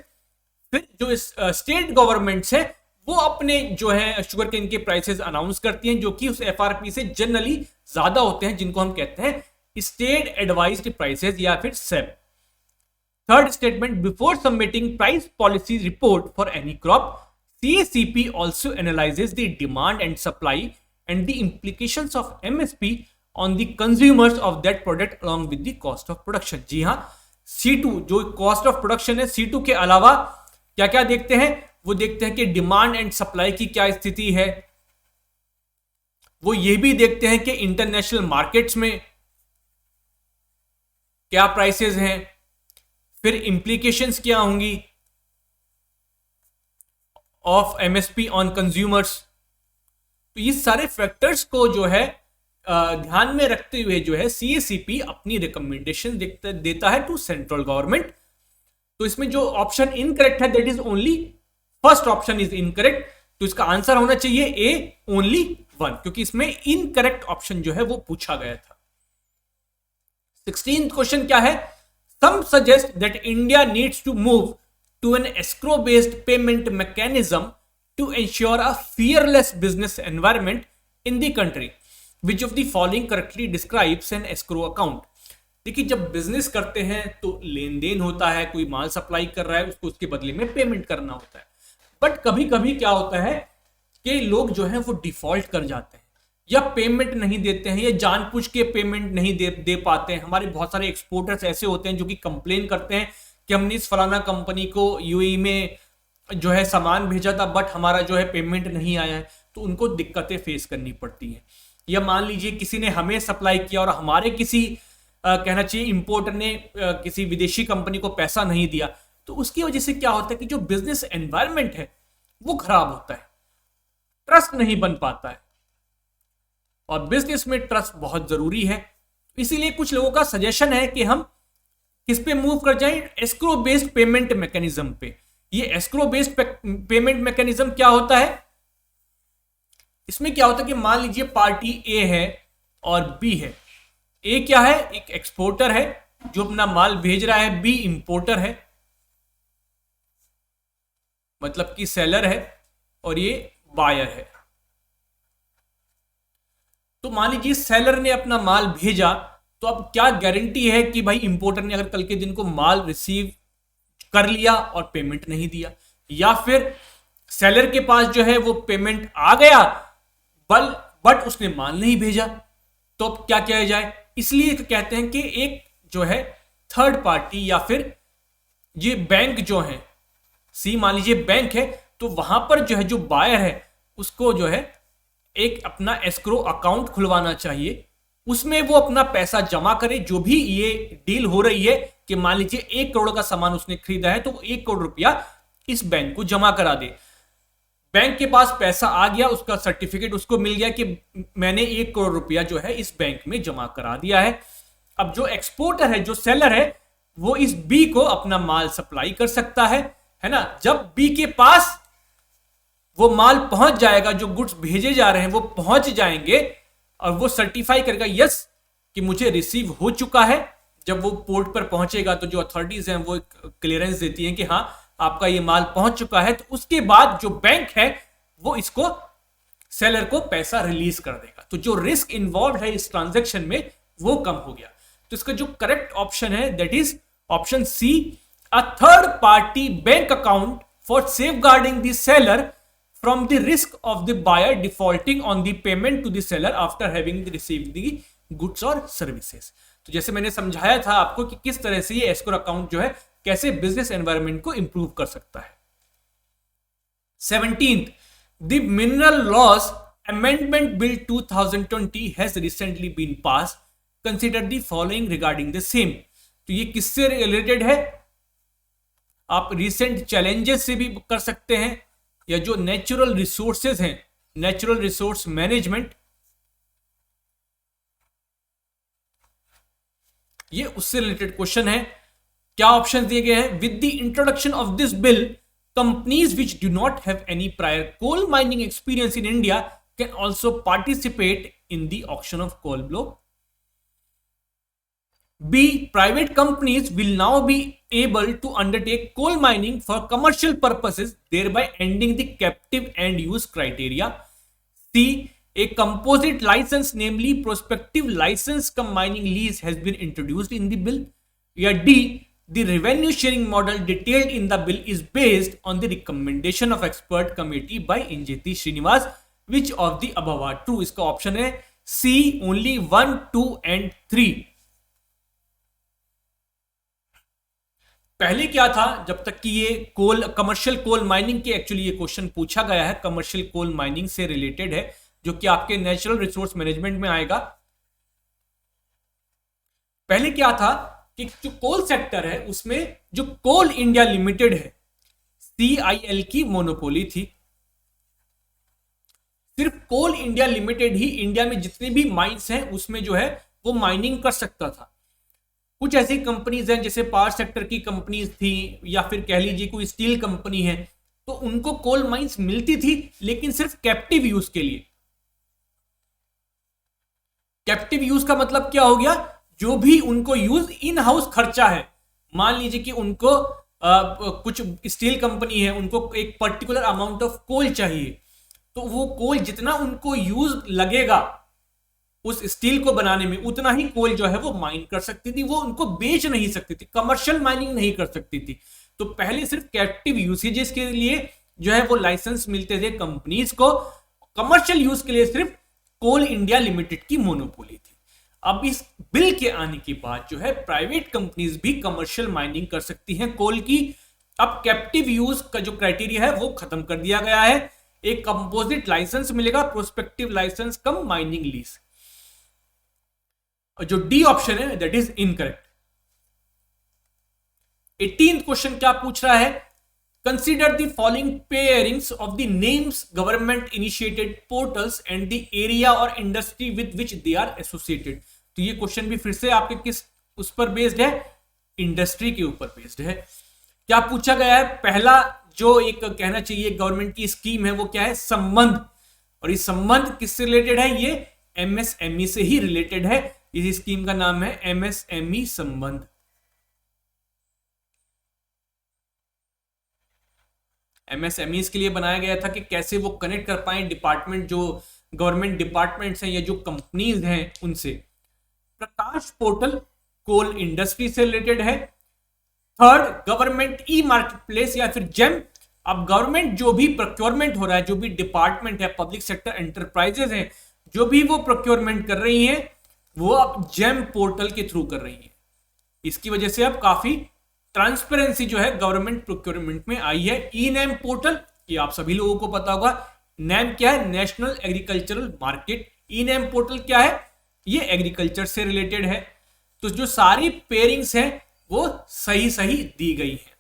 फिर जो स्टेट गवर्नमेंट्स है वो अपने जो है शुगरकेन के प्राइसेस अनाउंस करती हैं, जो कि उस एफआरपी से जनरली ज्यादा होते हैं, जिनको हम कहते हैं स्टेट एडवाइज्ड प्राइसेस या फिर सेप। Third statement, before submitting price policy report for any crop, CACP also analyzes the demand and supply and the implications of MSP on the consumers of that product along with the cost of production। जी हाँ, C2 जो cost of production है, C2 के अलावा क्या क्या देखते हैं? वो देखते हैं कि डिमांड एंड सप्लाई की क्या स्थिति है, वो ये भी देखते हैं कि इंटरनेशनल मार्केट्स में क्या प्राइसेस हैं, फिर इंप्लीकेशंस क्या होंगी ऑफ एमएसपी ऑन कंज्यूमर्स। तो ये सारे फैक्टर्स को जो है ध्यान में रखते हुए जो है सीएसीपी अपनी रिकमेंडेशन देता है टू सेंट्रल गवर्नमेंट। तो इसमें जो ऑप्शन इनकरेक्ट है that is only first option is incorrect, तो इसका आंसर होना चाहिए ए ओनली 1, क्योंकि इसमें इनकरेक्ट ऑप्शन जो है वो पूछा गया था। 16th क्वेश्चन क्या है? Some suggest that India needs to move to an escrow based payment mechanism to ensure a fearless business environment in the country, which of the following correctly describes an escrow account। देखिए, जब business करते हैं तो लेन then होता है, कोई माल supply कर रहा है, उसको उसके बदले में पेमेंट करना होता है, बट कभी कभी क्या होता है कि लोग जो है वो डिफॉल्ट कर जाते हैं या पेमेंट नहीं देते हैं या जानबूझ के पेमेंट नहीं दे पाते हैं। हमारे बहुत सारे एक्सपोर्टर्स ऐसे होते हैं जो कि कंप्लेन करते हैं कि हमने इस फलाना कंपनी को यूएई में जो है सामान भेजा था बट हमारा जो है पेमेंट नहीं आया है, तो उनको दिक्कतें फेस करनी पड़ती हैं। या मान लीजिए किसी ने हमें सप्लाई किया और हमारे किसी कहना चाहिए इंपोर्टर ने किसी विदेशी कंपनी को पैसा नहीं दिया, तो उसकी वजह से क्या होता है कि जो बिजनेस एनवायरनमेंट है वो खराब होता है, ट्रस्ट नहीं बन पाता है, और बिजनेस में ट्रस्ट बहुत जरूरी है। इसीलिए कुछ लोगों का सजेशन है कि हम किस पे मूव कर जाएं? एस्क्रो बेस्ड पेमेंट मैकेनिज्म पे। ये एस्क्रो बेस्ड पेमेंट मैकेनिज्म क्या होता है? इसमें क्या होता है कि मान लीजिए पार्टी ए है और बी है। ए क्या है? एक एक्सपोर्टर है जो अपना माल भेज रहा है, बी इंपोर्टर है, मतलब कि सेलर है, और ये बायर है। तो मान लीजिए सेलर ने अपना माल भेजा, तो अब क्या गारंटी है कि भाई इंपोर्टर ने अगर कल के दिन को माल रिसीव कर लिया और पेमेंट नहीं दिया, या फिर सेलर के पास जो है वो पेमेंट आ गया बट उसने माल नहीं भेजा, तो अब क्या किया जाए? इसलिए कहते हैं कि एक जो है थर्ड पार्टी या फिर ये बैंक जो है, सी मान लीजिए बैंक है, तो वहां पर जो है जो बायर है उसको जो है एक अपना एस्क्रो अकाउंट खुलवाना चाहिए, उसमें वो अपना पैसा जमा करे। जो भी ये डील हो रही है कि मान लीजिए 1 करोड़ का सामान उसने खरीदा है तो वो 1 करोड़ रुपया इस बैंक को जमा करा दे। बैंक के पास पैसा आ गया, उसका सर्टिफिकेट उसको मिल गया कि मैंने 1 करोड़ रुपया जो है इस बैंक में जमा करा दिया है। अब जो एक्सपोर्टर है, जो सेलर है, वो इस बी को अपना माल सप्लाई कर सकता है ना। जब बी के पास वो माल पहुंच जाएगा, जो गुड्स भेजे जा रहे हैं वो पहुंच जाएंगे और वो सर्टिफाई करेगा यस कि मुझे रिसीव हो चुका है। जब वो पोर्ट पर पहुंचेगा तो जो अथॉरिटीज हैं वो क्लियरेंस देती हैं कि हाँ आपका ये माल पहुंच चुका है, तो उसके बाद जो बैंक है वो इसको सेलर को पैसा रिलीज कर देगा। तो जो रिस्क इन्वॉल्व है इस ट्रांजैक्शन में वो कम हो गया। तो इसका जो करेक्ट ऑप्शन है that is option C, a third party bank account for safeguarding the seller from the risk of the buyer defaulting on the payment to the seller after having received the goods or services। तो जैसे मैंने समझाया था आपको कि किस तरह से ये एस्क्रो अकाउंट जो है कैसे बिजनेस एनवायरनमेंट को इंप्रूव कर सकता है। 17th, the mineral laws amendment bill 2020 has recently been passed, consider the following regarding the same। तो ये किससे रिलेटेड है? आप रिसेंट चैलेंजेस से भी कर सकते हैं, या जो नेचुरल रिसोर्सेज हैं, नेचुरल रिसोर्स मैनेजमेंट, ये उससे रिलेटेड क्वेश्चन है। क्या ऑप्शन दिए गए हैं? With the introduction of this bill, companies which do not have any prior coal mining experience in India can also participate in the auction of coal block. B, private companies will now be able to undertake coal mining for commercial purposes, thereby ending the captive and use criteria. C, a composite license, namely prospective license cum mining lease, has been introduced in the bill. या D, the revenue sharing model detailed in the bill is based on the recommendation of expert committee by Injeti Srinivas. Which of the above are true? इसका option है C, only 1, 2 and 3। पहले क्या था, जब तक कि ये कमर्शियल कोल माइनिंग के एक्चुअली ये क्वेश्चन पूछा गया है, कमर्शियल कोल माइनिंग से रिलेटेड है, जो कि आपके नेचुरल रिसोर्स मैनेजमेंट में आएगा। पहले क्या था कि जो कोल सेक्टर है उसमें जो कोल इंडिया लिमिटेड है, CIL की मोनोपोली थी। सिर्फ कोल इंडिया लिमिटेड ही इंडिया में जितने भी माइंस हैं उसमें जो है वो माइनिंग कर सकता था। कुछ ऐसी कंपनीज हैं जैसे पावर सेक्टर की कंपनीज थी, या फिर कह लीजिए कोई स्टील कंपनी है, तो उनको कोल माइंस मिलती थी लेकिन सिर्फ कैप्टिव यूज के लिए। कैप्टिव यूज का मतलब क्या हो गया? जो भी उनको यूज इन हाउस खर्चा है, मान लीजिए कि उनको कुछ स्टील कंपनी है, उनको एक पर्टिकुलर अमाउंट ऑफ कोल चाहिए, तो वो कोल जितना उनको यूज लगेगा उस स्टील को बनाने में उतना ही कोल जो है वो माइन कर सकती थी, वो उनको बेच नहीं सकती थी, कमर्शियल माइनिंग नहीं कर सकती थी। तो पहले सिर्फ कैप्टिव यूसेजेस के लिए जो है वो लाइसेंस मिलते थे कंपनीज को, कमर्शियल यूज के लिए सिर्फ कोल इंडिया लिमिटेड की मोनोपोली थी। अब इस बिल के आने के बाद जो है प्राइवेट कंपनीज भी कमर्शियल माइनिंग कर सकती हैं कोल की। अब कैप्टिव यूज का जो क्राइटेरिया है वो खत्म कर दिया गया है, एक कंपोजिट लाइसेंस मिलेगा, prospective licence cum mining lease. जो डी ऑप्शन है that is incorrect. 18th question क्या पूछ रहा है? Consider the following pairings of the names government initiated portals and the area और industry with which they are associated. तो ये question भी फिर से आपके किस उस पर बेस्ड है? इंडस्ट्री के ऊपर बेस्ड है। क्या पूछा गया है? पहला जो एक कहना चाहिए गवर्नमेंट की स्कीम है वो क्या है? संबंध। और ये संबंध किससे रिलेटेड है? ये MSME से ही रिलेटेड है। इस स्कीम का नाम है MSME संबंध। MSMEs के लिए बनाया गया था कि कैसे वो कनेक्ट कर पाए डिपार्टमेंट, जो गवर्नमेंट डिपार्टमेंट्स हैं या जो कंपनीज हैं उनसे। प्रकाश पोर्टल कोल इंडस्ट्री से रिलेटेड है। Third, government e market place या फिर जेम। अब गवर्नमेंट जो भी प्रोक्योरमेंट हो रहा है, जो भी डिपार्टमेंट है, पब्लिक सेक्टर एंटरप्राइजेज हैं, जो भी वो प्रोक्योरमेंट कर रही हैं वो अब जेम पोर्टल के थ्रू कर रही है। इसकी वजह से अब काफी ट्रांसपेरेंसी जो है गवर्नमेंट प्रोक्योरमेंट में आई है। ई नैम पोर्टल, ये आप सभी लोगों को पता होगा। नैम क्या है? National agricultural market. E NAM portal क्या है? ये एग्रीकल्चर से रिलेटेड है। तो जो सारी पेयरिंग्स हैं वो सही सही दी गई है।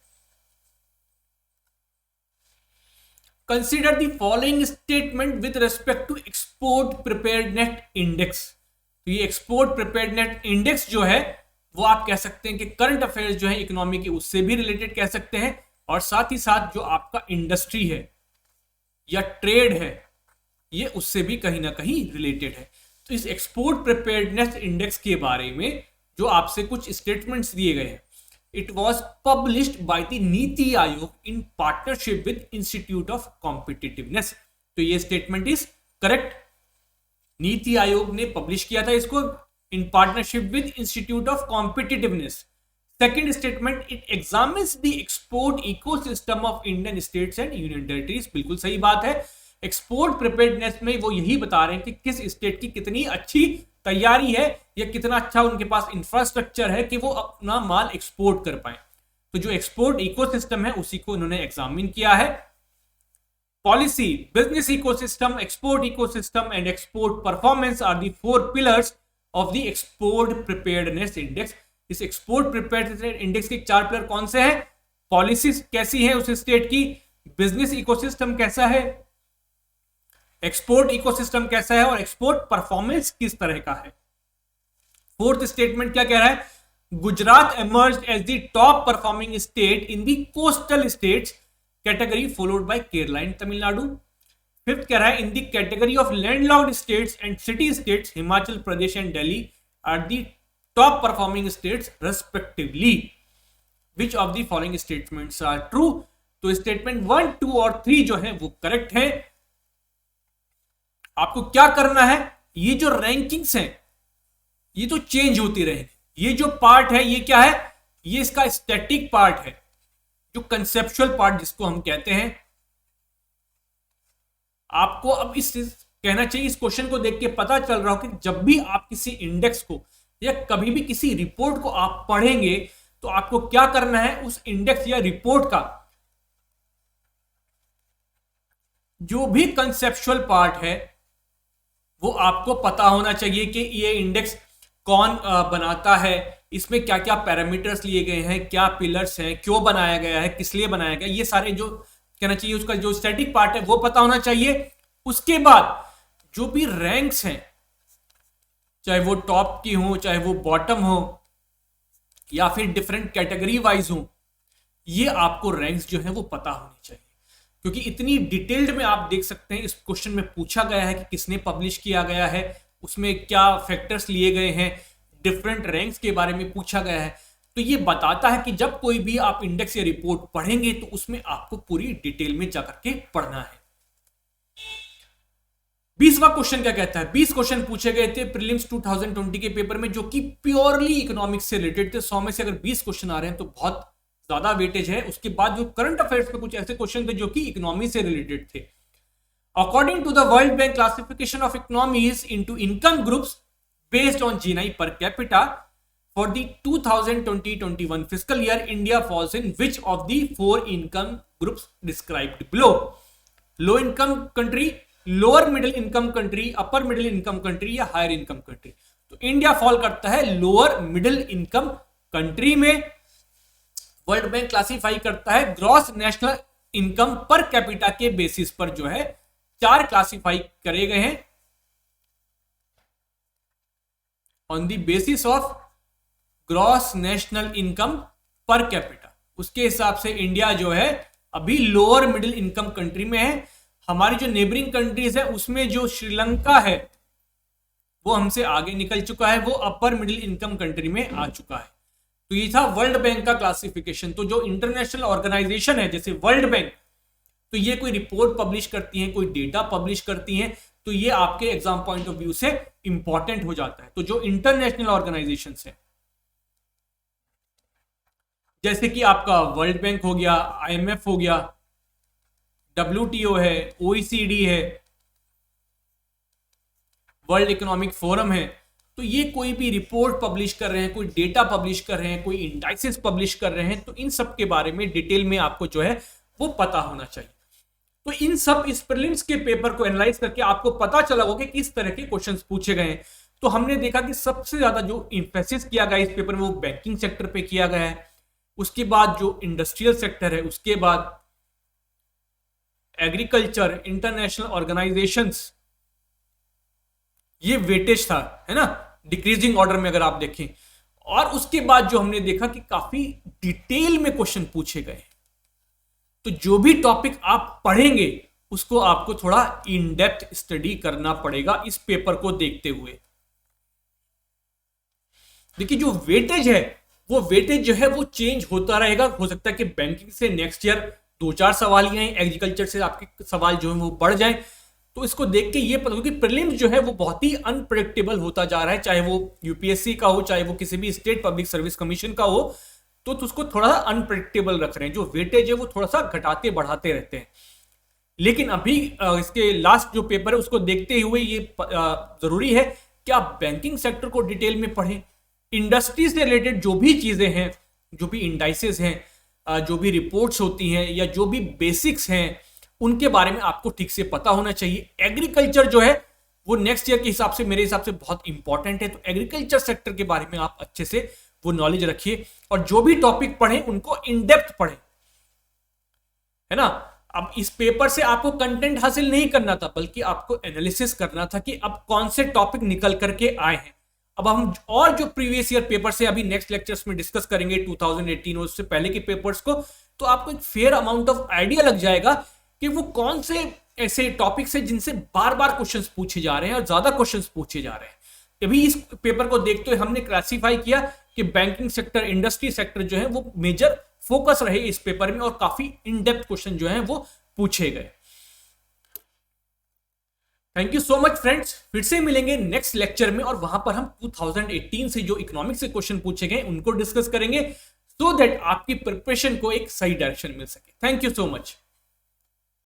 Consider the following statement with respect to export preparedness index. तो ये एक्सपोर्ट प्रिपेयर्डनेस इंडेक्स जो है वो आप कह सकते हैं कि करंट अफेयर्स जो है इकोनॉमी के उससे भी रिलेटेड कह सकते हैं, और साथ ही साथ जो आपका इंडस्ट्री है या ट्रेड है ये उससे भी कहीं ना कहीं रिलेटेड है। तो इस एक्सपोर्ट प्रिपेयर्डनेस इंडेक्स के बारे में जो आपसे कुछ स्टेटमेंट्स दिए गए हैं, it was published by the NITI Aayog in partnership with institute of competitiveness. तो ये statement is correct. NITI Aayog ने पब्लिश किया था इसको in partnership with institute of competitiveness. Second statement, it examines the export ecosystem of Indian states and union territories. बिल्कुल सही बात है। एक्सपोर्ट प्रिपेयर्डनेस में वो यही बता रहे हैं कि किस स्टेट की कितनी अच्छी तैयारी है या कितना अच्छा उनके पास इंफ्रास्ट्रक्चर है कि वो अपना माल एक्सपोर्ट कर पाए। तो जो एक्सपोर्ट इकोसिस्टम है उसी को उन्होंने एग्जामिन किया है। Policy, business ecosystem, export ecosystem and export performance are the 4 pillars of the export preparedness index. इस एक्सपोर्ट प्रिपेयर्डनेस इंडेक्स के 4 पिलर कौन से हैं? पॉलिसी कैसी है उस स्टेट की, बिजनेस इकोसिस्टम कैसा है, एक्सपोर्ट इकोसिस्टम कैसा है, और एक्सपोर्ट परफॉर्मेंस किस तरह का है। फोर्थ स्टेटमेंट क्या कह रहा है? Gujarat emerged as the top performing state in the coastal states category followed by Kerala and Tamil Nadu. Fifth कह रहा है, in the category of landlocked states and city states, Himachal Pradesh and Delhi are the top performing states respectively. Which of the following statements are true? तो statement 1, 2 और 3 जो है वो correct है। आपको क्या करना है, ये जो रैंकिंग्स हैं ये तो चेंज होती रहेगी। ये जो पार्ट है ये क्या है? ये इसका स्टैटिक पार्ट है, जो कंसेप्चुअल पार्ट जिसको हम कहते हैं। आपको अब इस कहना चाहिए, इस क्वेश्चन को देख के पता चल रहा हो कि जब भी आप किसी इंडेक्स को या कभी भी किसी रिपोर्ट को आप पढ़ेंगे तो आपको क्या करना है, उस इंडेक्स या रिपोर्ट का जो भी कंसेप्चुअल पार्ट है वो आपको पता होना चाहिए कि ये इंडेक्स कौन बनाता है, इसमें क्या क्या पैरामीटर्स लिए गए हैं, क्या पिलर्स हैं, क्यों बनाया गया है, किस लिए बनाया गया, ये सारे जो कहना चाहिए उसका जो स्टैटिक पार्ट है वो पता होना चाहिए। उसके बाद जो भी रैंक्स हैं, चाहे वो टॉप की हो, चाहे वो बॉटम हो, या फिर डिफरेंट कैटेगरी वाइज हो, ये आपको रैंक्स जो है वो पता होनी चाहिए। क्योंकि इतनी डिटेल्ड में आप देख सकते हैं, इस क्वेश्चन में पूछा गया है कि किसने पब्लिश किया गया है, उसमें क्या फैक्टर्स लिए गए हैं, डिफरेंट रैंक्स के बारे में पूछा गया है। तो ये बताता है कि जब कोई भी आप इंडेक्स या रिपोर्ट पढ़ेंगे तो उसमें आपको पूरी डिटेल में जाकर के पढ़ना है। 20वां क्वेश्चन क्या कहता है? 20 क्वेश्चन पूछे गए थे प्रीलिम्स 2020 के पेपर में, जो कि प्योरली इकोनॉमिक्स से रिलेटेड थे। 100 में से अगर 20 क्वेश्चन आ रहे हैं तो बहुत ज्यादा वेटेज है। उसके बाद जो करंट अफेयर्स पे कुछ ऐसे क्वेश्चन थे जो कि इकोनॉमी से रिलेटेड थे। According to the world bank classification of economies into income groups based on GNI per capita for the 2020-21 fiscal year, India falls in which of the 4 income groups described below? Low income country, lower middle income country, upper middle income country या higher income country? तो India fall करता है lower middle income country में। World bank classify करता है gross national income per capita के basis पर, जो है 4 क्लासिफाई करे गए हैं on the basis of gross national income per capita. उसके हिसाब से इंडिया जो है अभी लोअर मिडिल इनकम कंट्री में है। हमारी जो नेबरिंग कंट्रीज है उसमें जो श्रीलंका है वो हमसे आगे निकल चुका है, वो अपर मिडिल इनकम कंट्री में आ चुका है। तो ये था वर्ल्ड बैंक का क्लासिफिकेशन। तो जो इंटरनेशनल ऑर्गेनाइजेशन है जैसे वर्ल्ड बैंक, तो ये कोई रिपोर्ट पब्लिश करती है, कोई डेटा पब्लिश करती है, तो ये आपके एग्जाम पॉइंट ऑफ व्यू से इंपॉर्टेंट हो जाता है। तो जो इंटरनेशनल ऑर्गेनाइजेशन है जैसे कि आपका वर्ल्ड बैंक हो गया, IMF हो गया, WTO है, OECD है, वर्ल्ड इकोनॉमिक फोरम है, तो ये कोई भी रिपोर्ट पब्लिश कर रहे हैं, कोई डेटा पब्लिश कर रहे हैं, कोई इंडाइसेस पब्लिश कर रहे हैं, तो इन सब के बारे में डिटेल में आपको जो है वो पता होना चाहिए। तो इन सब इस प्रीलिम्स के पेपर को एनालाइज करके आपको पता चला होगा कि किस तरह के क्वेश्चंस पूछे गए हैं। तो हमने देखा कि सबसे ज्यादा जो इंफेसिस किया गया इस पेपर में वो बैंकिंग सेक्टर पे किया गया है, उसके बाद जो इंडस्ट्रियल सेक्टर है, उसके बाद एग्रीकल्चर, इंटरनेशनल ऑर्गेनाइजेशंस, ये वेटेज था, है ना, डिक्रीजिंग ऑर्डर में अगर आप देखें। और उसके बाद जो हमने देखा कि काफी डिटेल में क्वेश्चन पूछे गए। तो जो भी टॉपिक आप पढ़ेंगे उसको आपको थोड़ा इन डेप्थ स्टडी करना पड़ेगा इस पेपर को देखते हुए। देखिए जो वेटेज है वो वेटेज जो है वो चेंज होता रहेगा। हो सकता है कि बैंकिंग से नेक्स्ट ईयर 2-4 सवाल ही आए, एग्रीकल्चर से आपके सवाल जो है वो बढ़ जाए। तो इसको देख के ये पता हो कि प्रीलिम्स जो है वो बहुत ही अनप्रेडिक्टेबल होता जा रहा है, चाहे वो यूपीएससी का हो, चाहे वो किसी भी स्टेट पब्लिक सर्विस कमीशन का हो, तो उसको थोड़ा सा अनप्रेडिक्टेबल रख रहे हैं। जो वेटेज है वो थोड़ा सा घटाते बढ़ाते रहते हैं। लेकिन अभी इसके लास्ट जो पेपर है उसको देखते हुए ये जरूरी है कि आप बैंकिंग सेक्टर को डिटेल में पढ़ें। इंडस्ट्री से रिलेटेड जो भी चीजें हैं, जो भी इंडाइसेस हैं, जो भी रिपोर्ट्स होती हैं, या जो भी बेसिक्स हैं, उनके बारे में आपको ठीक से पता होना चाहिए। एग्रीकल्चर जो है वो नेक्स्ट ईयर के हिसाब से, मेरे हिसाब से बहुत इंपॉर्टेंट है। तो एग्रीकल्चर सेक्टर के बारे में आप अच्छे से वो नॉलेज रखिए और जो भी टॉपिक पढ़ें उनको इन डेप्थ पढ़ें, है ना। अब इस पेपर से आपको कंटेंट हासिल नहीं करना था, बल्कि आपको एनालिसिस करना था कि अब कौन से टॉपिक निकल करके आए हैं। अब हम और जो प्रीवियस ईयर पेपर से अभी नेक्स्ट लेक्चर्स में डिस्कस करेंगे 2018 और उससे पहले के पेपर्स को, तो आपको एक फेयर अमाउंट ऑफ आइडिया लग जाएगा कि वो कौन से ऐसे टॉपिक्स हैं जिनसे बार बार क्वेश्चंस पूछे जा रहे हैं और ज्यादा क्वेश्चंस पूछे जा रहे हैं। अभी इस पेपर को देखते हुए हमने क्लासिफाई किया कि बैंकिंग सेक्टर, इंडस्ट्री सेक्टर जो है वो मेजर फोकस रहे इस पेपर में और काफी इन डेप्थ क्वेश्चन जो है वो पूछे गए। Thank you so much friends, फिर से मिलेंगे नेक्स्ट लेक्चर में और वहां पर हम 2018 से जो इकोनॉमिक्स से क्वेश्चन पूछे गए उनको डिस्कस करेंगे, सो दैट आपकी प्रिपरेशन को एक सही डायरेक्शन मिल सके। Thank you so much.